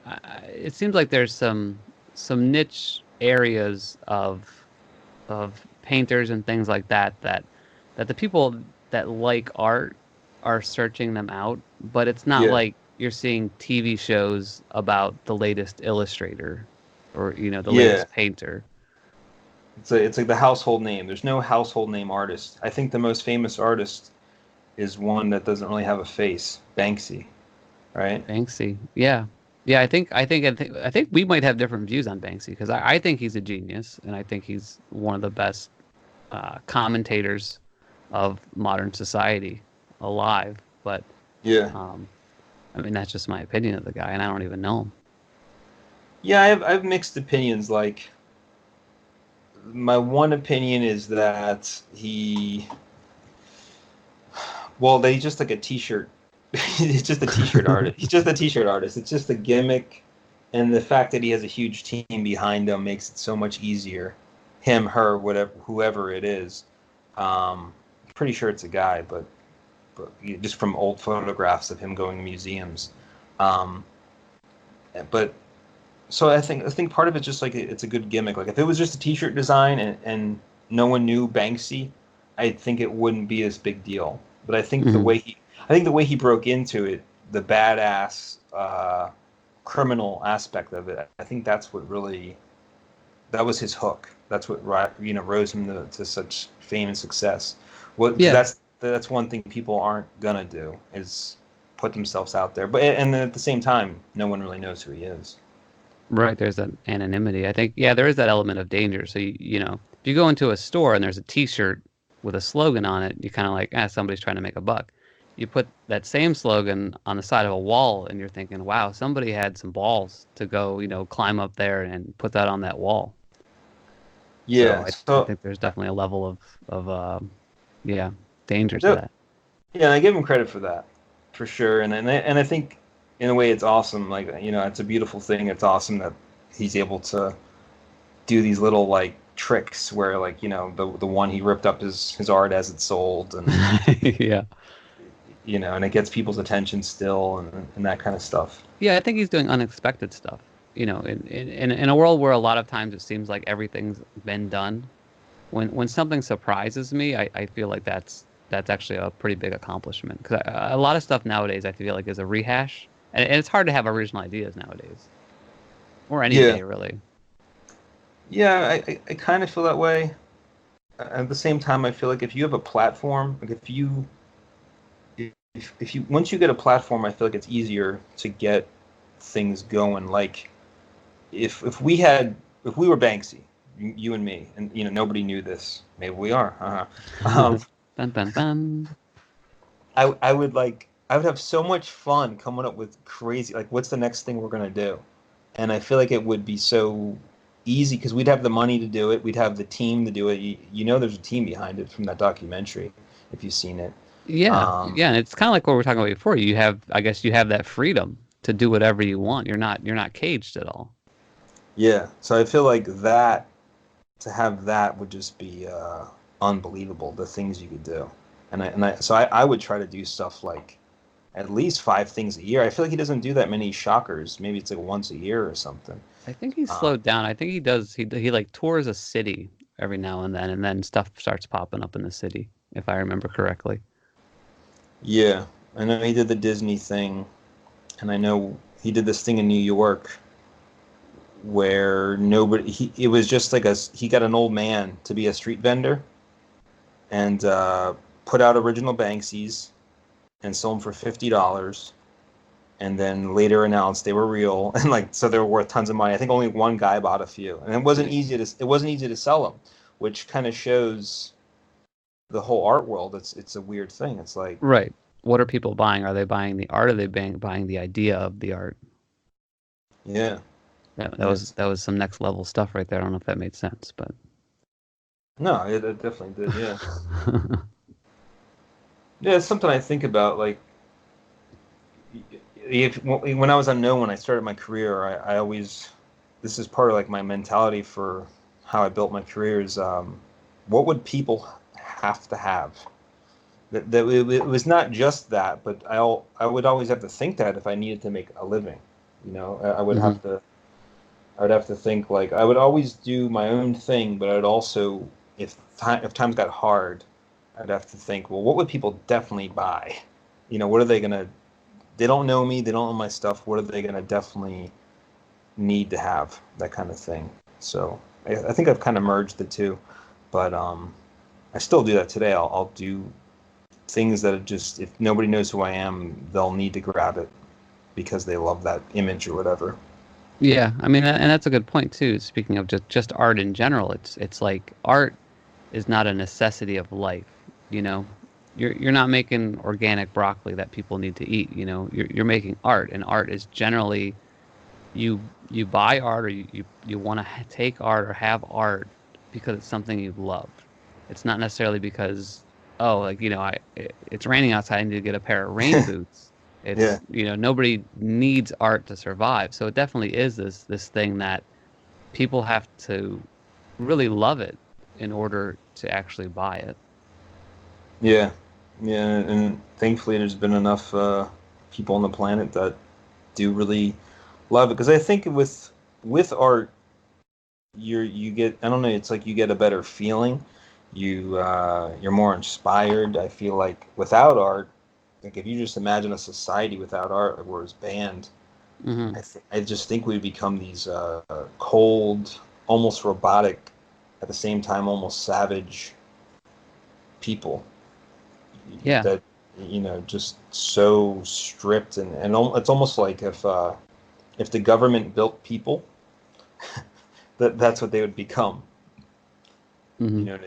it seems like there's some niche areas of painters and things like that the people that like art are searching them out, but it's not Yeah. like you're seeing TV shows about the latest illustrator. or the Yeah, latest painter. it's like the household name. There's no household name artist. I think the most famous artist is one that doesn't really have a face, Banksy, right? Banksy, yeah, yeah. I think we might have different views on Banksy because I think he's a genius, and I think he's one of the best commentators of modern society alive. But Yeah. um, I mean, that's just my opinion of the guy, and I don't even know him. Yeah, I have mixed opinions. Like, my one opinion is that that he's just like a t-shirt. He's just a t-shirt artist. He's just a t-shirt artist. It's just a gimmick, and the fact that he has a huge team behind him makes it so much easier. Him, her, whatever, whoever it is. Pretty sure it's a guy, but just from old photographs of him going to museums. Um, but so I think part of it's just like it's a good gimmick. Like if it was just a T-shirt design and no one knew Banksy, I think it wouldn't be this big deal. But Hmm. I think the way he broke into it, the badass criminal aspect of it, I think that's what really that was his hook. That's what rose him to such fame and success. Because Yeah, that's one thing people aren't gonna do is put themselves out there. But and then at the same time, no one really knows who he is. right. There's that anonymity. I think, yeah, there is that element of danger. So if you go into a store and there's a T-shirt with a slogan on it, you kind of like, somebody's trying to make a buck. You put that same slogan on the side of a wall, and you're thinking, wow, somebody had some balls to go, climb up there and put that on that wall. So Yeah. I So think there's definitely a level of yeah, danger to no, that. yeah, I give him credit for that, for sure. And I think in a way it's awesome. Like it's a beautiful thing. It's awesome that he's able to do these little like tricks where like the one he ripped up his art as it sold and Yeah. and it gets people's attention still and that kind of stuff. Yeah, I think he's doing unexpected stuff. In a world where a lot of times it seems like everything's been done, when something surprises me, I feel like that's actually a pretty big accomplishment. Because a lot of stuff nowadays I feel like is a rehash, and it's hard to have original ideas nowadays, or any Yeah, day really. yeah, I kind of feel that way. At the same time, I feel like if you have a platform, like if you once you get a platform, I feel like it's easier to get things going. Like if we were Banksy, you and me, and nobody knew this. Maybe we are. Dun dun dun. I would have so much fun coming up with crazy like what's the next thing we're gonna do, and I feel like it would be so easy because we'd have the money to do it, we'd have the team to do it. There's a team behind it from that documentary if you've seen it. Yeah, Um, yeah, and it's kind of like what we were talking about before. I guess you have that freedom to do whatever you want. You're not caged at all. yeah, so I feel like that to have that would just be unbelievable. The things you could do, and I would try to do stuff like at least 5 things a year. I feel like he doesn't do that many shockers. Maybe it's like once a year or something. I think he's Um, slowed down. I think he does. He like tours a city every now and then stuff starts popping up in the city, if I remember correctly. yeah, I know he did the Disney thing, and I know he did this thing in New York where it was just like he got an old man to be a street vendor and put out original Banksies and sold them for $50, and then later announced they were real and like so they were worth tons of money. I think only one guy bought a few, and it wasn't easy to sell them, which kind of shows the whole art world. It's a weird thing. It's like Right. What are people buying? Are they buying the art? Or are they buying the idea of the art? yeah, That and was it's that was some next level stuff right there. I don't know if that made sense, but no, it definitely did. Yeah, yeah, it's something I think about. Like if when I was unknown, when I started my career, I always this is part of like my mentality for how I built my career is what would people have to have that it was not just that, but I would always have to think that if I needed to make a living, I would hmm have to think like I would always do my own thing, but I'd also if times got hard, I'd have to think, well, what would people definitely buy? What are they gonna? They don't know me. They don't know my stuff. What are they gonna definitely need to have that kind of thing. So I think I've kind of merged the two, but I still do that today. I'll do things that are just, if nobody knows who I am, they'll need to grab it because they love that image or whatever. Yeah, I mean, and that's a good point too. Speaking of just art in general, it's like art is not a necessity of life. You know, you're not making organic broccoli that people need to eat. You know, you're making art, and art is generally you you buy art or you want to take art or have art because it's something you love. It's not necessarily because, oh, like, it's raining outside, I need to get a pair of rain boots. Yeah. It's, nobody needs art to survive. So it definitely is this thing that people have to really love it in order to actually buy it. Yeah. Yeah. And thankfully, there's been enough people on the planet that do really love it. Because I think with art, you get, I don't know, it's like you get a better feeling. You're more inspired. I feel like without art, like if you just imagine a society without art, like where it's banned, Hmm. I just think we become these cold, almost robotic, at the same time almost savage people Yeah. that just so stripped, and it's almost like if the government built people, that's what they would become. Hmm. You know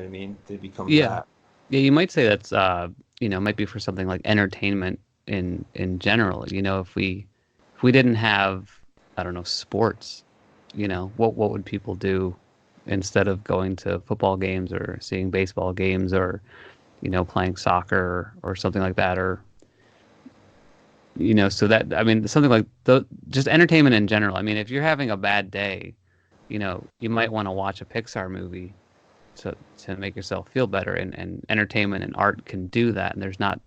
what I mean? They become Yeah. that. Yeah, you might say that's might be for something like entertainment in general. If we didn't have, I don't know, sports, what would people do instead of going to football games or seeing baseball games or, playing soccer or something like that, or so that, I mean, something like the just entertainment in general. I mean, if you're having a bad day, you might want to watch a Pixar movie to make yourself feel better, and entertainment and art can do that, and there's not,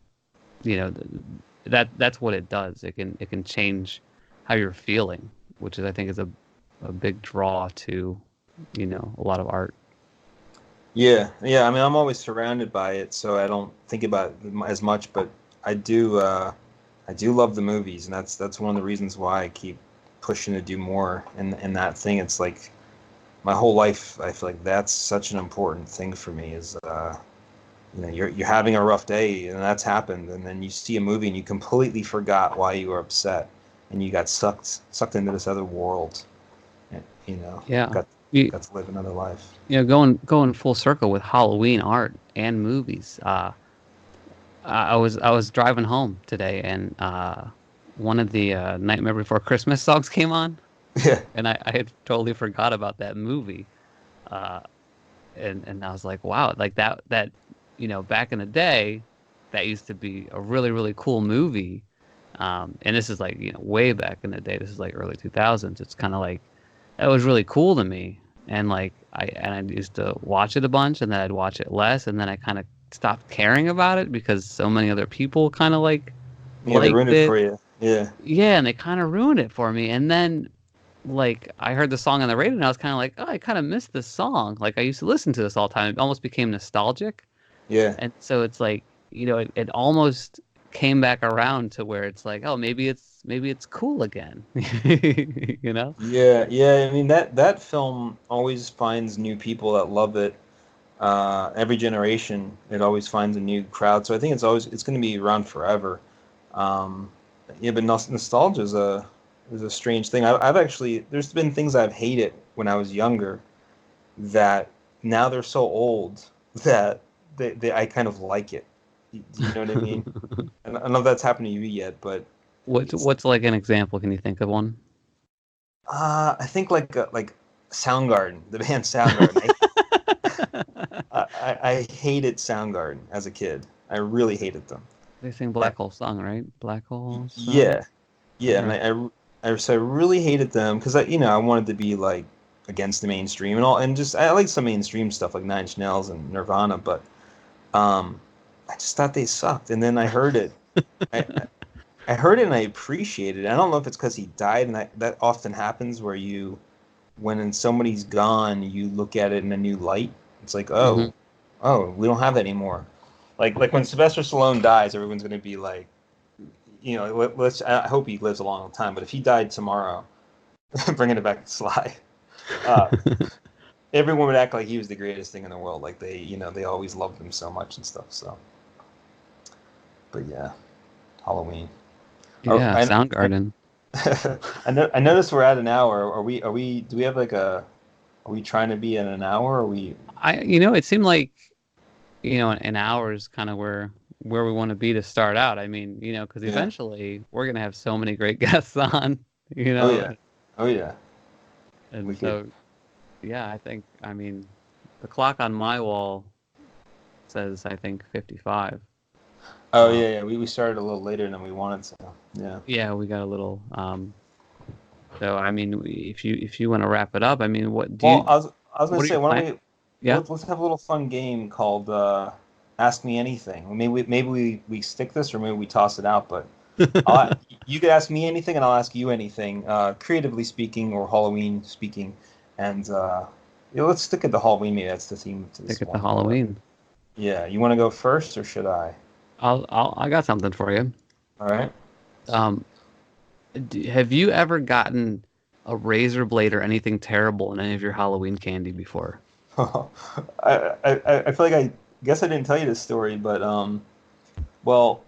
you know th- that's what it does. It can change how you're feeling, which is, I think, is a big draw to a lot of art. Yeah, yeah. I mean, I'm always surrounded by it, so I don't think about it as much. But I do, I do love the movies, and that's one of the reasons why I keep pushing to do more. And that thing, it's like my whole life. I feel like that's such an important thing for me. Is you're having a rough day, and that's happened, and then you see a movie, and you completely forgot why you were upset, and you got sucked into this other world, and Yeah. got you, got to live another life. going full circle with Halloween art and movies. I was driving home today, and one of the Nightmare Before Christmas songs came on, Yeah. and I had totally forgot about that movie. Uh, and I was like, wow, like that back in the day, that used to be a really, really cool movie. And this is like, way back in the day. This is like early 2000s. It's kind of like that was really cool to me. And like I used to watch it a bunch, and then I'd watch it less, and then I kind of stopped caring about it because so many other people kind of like Yeah, they liked ruined it it. for you. Yeah. Yeah, and they kind of ruined it for me. And then, like, I heard the song on the radio, and I was kind of like, oh, I kind of missed this song. Like, I used to listen to this all the time. It almost became nostalgic. Yeah. And so it's like, it almost came back around to where it's like, oh, maybe it's cool again. You know? Yeah, yeah. I mean that film always finds new people that love it. Every generation, it always finds a new crowd. So I think it's going to be around forever. Um, yeah, but nostalgia is a strange thing. I've actually there's been things I've hated when I was younger that now they're so old that I kind of like it. Do you know what I mean? And I don't know if that's happened to you yet, but What's it's what's like an example? Can you think of one? I think like Soundgarden, the band Soundgarden. I hated Soundgarden as a kid. I really hated them. They sing And, Black Hole Sun, right? Black Hole Sun. yeah, yeah, All and right. so I really hated them because I wanted to be like against the mainstream and all, and just I like some mainstream stuff like Nine Inch Nails and Nirvana, but um, I just thought they sucked. And then I heard it. I heard it and I appreciated it. I don't know if it's because he died, and that often happens where when somebody's gone, you look at it in a new light. It's like, Hmm. oh, we don't have that anymore. Like when Sylvester Stallone dies, everyone's gonna be like, I hope he lives a long time. But if he died tomorrow, bringing it back to Sly. Uh, Everyone would act like he was the greatest thing in the world. Like they always loved him so much and stuff. So, but yeah, Halloween. Oh, Yeah, Soundgarden. I noticed we're at an hour. Do we have like are we trying to be at an hour? Or are we? It seemed like, an hour is kind of where we want to be to start out. I mean, because Yeah. eventually we're gonna have so many great guests on, Oh yeah. Oh yeah. and We could. so yeah, I mean, the clock on my wall says I think 55. Oh Um, yeah, yeah. We started a little later than we wanted to. Yeah. yeah, we got a little. So I mean, if you want to wrap it up, I mean, Well, I was gonna what are say, your why plans? don't we Yeah. let's have a little fun game called Ask Me Anything. Maybe we stick this or maybe we toss it out. But you could ask me anything and I'll ask you anything, creatively speaking or Halloween speaking. And yeah, let's stick at the Halloween. Maybe that's the theme to Stick this at the one. But Halloween. yeah, you want to go first or should I? I got something for you. All right. Um, have you ever gotten a razor blade or anything terrible in any of your Halloween candy before? I feel like I guess I didn't tell you this story, but well,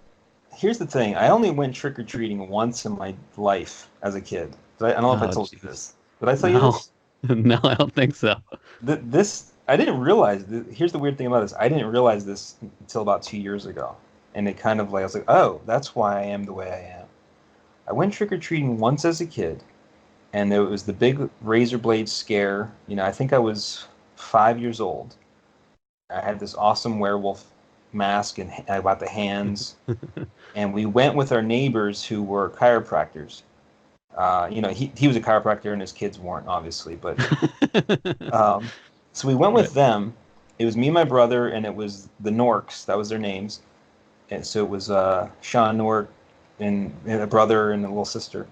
here's the thing. I only went trick or treating once in my life as a kid. I don't know if I Oh, told you jeez. this. Did I tell you No, this? no, I don't think so. This I didn't realize. Here's the weird thing about this. I didn't realize this until about 2 years ago, and it kind of like I was like, oh, that's why I am the way I am. I went trick or treating once as a kid, and there was the big razor blade scare. I think I was 5 years old. I had this awesome werewolf mask, and I got the hands, and we went with our neighbors who were chiropractors. He was a chiropractor, and his kids weren't, obviously, but um, so we went Right. with them. It was me and my brother, and it was the Norks. That was their names. And so it was Sean Nork and a brother and a little sister.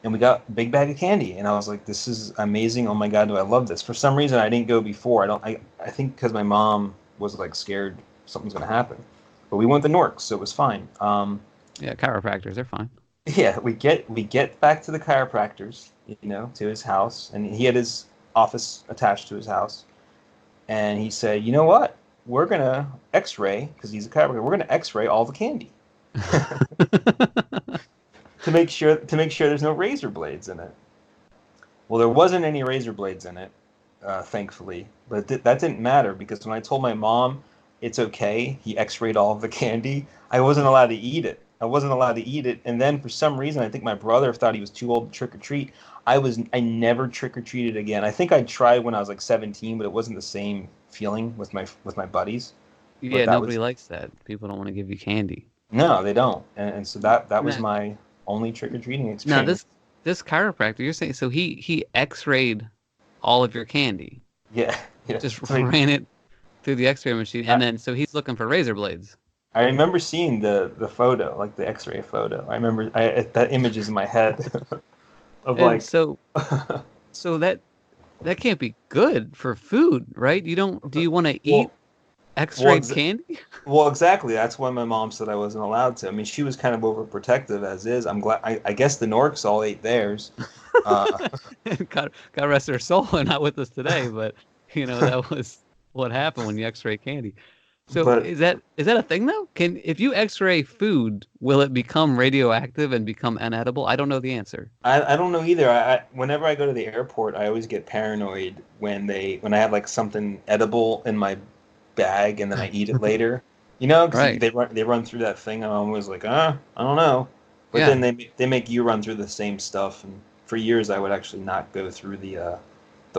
And we got a big bag of candy, and I was like, "This is amazing! Oh my God, do I love this?" For some reason, I didn't go before. I don't. I think because my mom was like scared something's gonna happen, but we went the Norks, so it was fine. Yeah, chiropractors, they're fine. Yeah, we get back to the chiropractors, to his house, and he had his office attached to his house, and he said, "You know what? We're gonna X-ray because he's a chiropractor. We're gonna X-ray all the candy to make sure there's no razor blades in it." Well, there wasn't any razor blades in it, thankfully, but that didn't matter because when I told my mom it's okay, he X-rayed all of the candy. I wasn't allowed to eat it. I wasn't allowed to eat it, and then for some reason, I think my brother thought he was too old to trick or treat. I never trick or treated again. I think I tried when I was like 17, but it wasn't the same feeling with my buddies. But Yeah, that nobody was likes that. People don't want to give you candy. no, they don't, and so that was Now, my only trick or treating now experience. this chiropractor, you're saying so he X-rayed all of your candy, Yeah, yeah. just So ran it through the X-ray machine, I, and then so he's looking for razor blades. I remember seeing the photo, like the X-ray photo. I remember that image is in my head of And like, so that can't be good for food, right? You don't do you want to eat well, well, X-rayed candy? well, exactly. That's why my mom said I wasn't allowed to. I mean, she was kind of overprotective as is. I'm glad. I guess the Norks all ate theirs. Uh, God rest her soul, and not with us today, but that was what happened when you X-ray candy. So but is that a thing though? If you X-ray food, will it become radioactive and become inedible? I don't know the answer. I don't know either. Whenever I go to the airport, I always get paranoid when I have like something edible in my bag and then I eat it later. Because Right. they run through that thing. I'm always like, I don't know. But Yeah. then they make you run through the same stuff. And for years, I would actually not go through the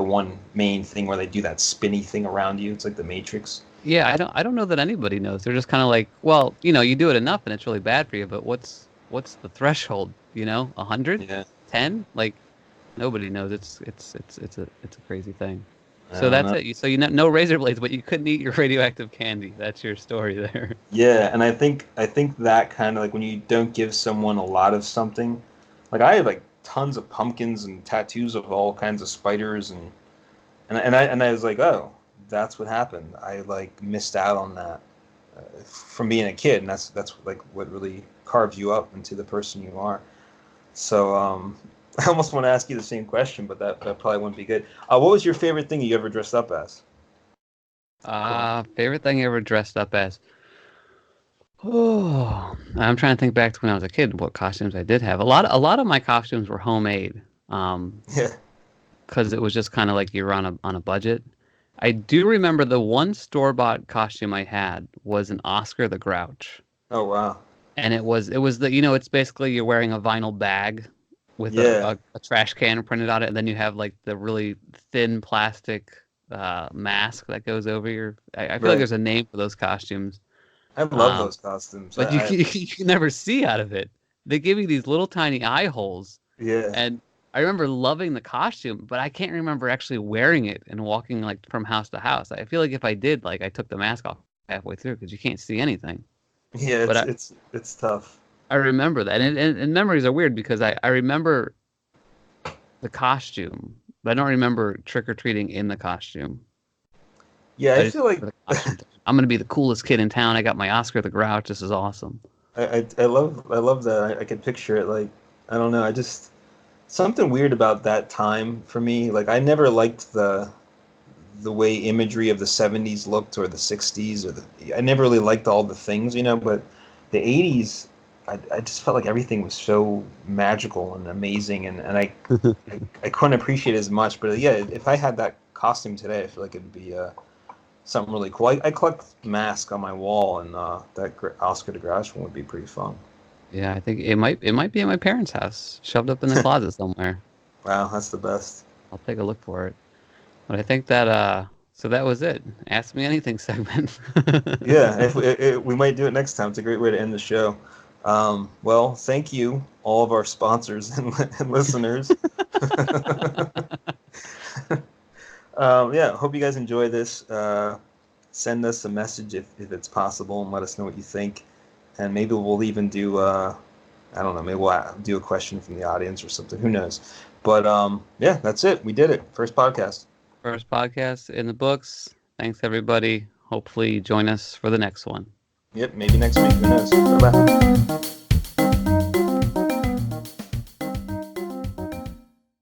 one main thing where they do that spinny thing around you. It's like the Matrix. Yeah, I don't know that anybody knows. They're just kind of like, well, you do it enough and it's really bad for you, but what's the threshold? 100? Yeah, 10? Like nobody knows. It's a crazy thing. I So don't that's know. it. So no razor blades, but you couldn't eat your radioactive candy. That's your story there. Yeah, and I think that kind of like when you don't give someone a lot of something, like I have like tons of pumpkins and tattoos of all kinds of spiders and I was like, oh, that's what happened. I like missed out on that from being a kid, and that's like what really carves you up into the person you are. So I almost want to ask you the same question, but that probably wouldn't be good. What was your favorite thing you ever dressed up as? Favorite thing I ever dressed up as? Oh, I'm trying to think back to when I was a kid, what costumes I did have. A lot of my costumes were homemade, Yeah. because it was just kind of like you were on a budget. I do remember the one store-bought costume I had was an Oscar the Grouch. Oh wow. And it was the it's basically you're wearing a vinyl bag with Yeah. a trash can printed on it, and then you have like the really thin plastic mask that goes over your. I feel like Right. there's a name for those costumes, I love um, those costumes. but you can never see out of it. They give you these little tiny eye holes, Yeah. and I remember loving the costume, but I can't remember actually wearing it and walking like from house to house. I feel like if I did, like I took the mask off halfway through because you can't see anything. Yeah. But It's tough. I remember that, and memories are weird because I remember the costume, but I don't remember trick or treating in the costume. Yeah, I I just feel like remember the costume. I'm gonna be the coolest kid in town. I got my Oscar the Grouch. This is awesome. I love that. I could picture it. Like I don't know. I just something weird about that time for me. Like I never liked the way imagery of the 70s looked or the 60s or I never really liked all the things, but the 80s I just felt like everything was so magical and amazing and I couldn't appreciate it as much. But yeah, if I had that costume today, I feel like it'd be something really cool. I collect masks on my wall, and Oscar the Grouch one would be pretty fun. Yeah, I think it might be at my parents' house, shoved up in the closet somewhere. Wow, that's the best. I'll take a look for it. But I think that so that was it. Ask me anything segment. Yeah, if we might do it next time. It's a great way to end the show. Well, thank you, all of our sponsors and listeners. Yeah, hope you guys enjoy this. Send us a message if it's possible and let us know what you think. And maybe we'll even do, I don't know, maybe we'll do a question from the audience or something. Who knows? But yeah, that's it. We did it. First podcast. First podcast in the books. Thanks, everybody. Hopefully, join us for the next one. Yep, maybe next week. Who knows? Bye bye.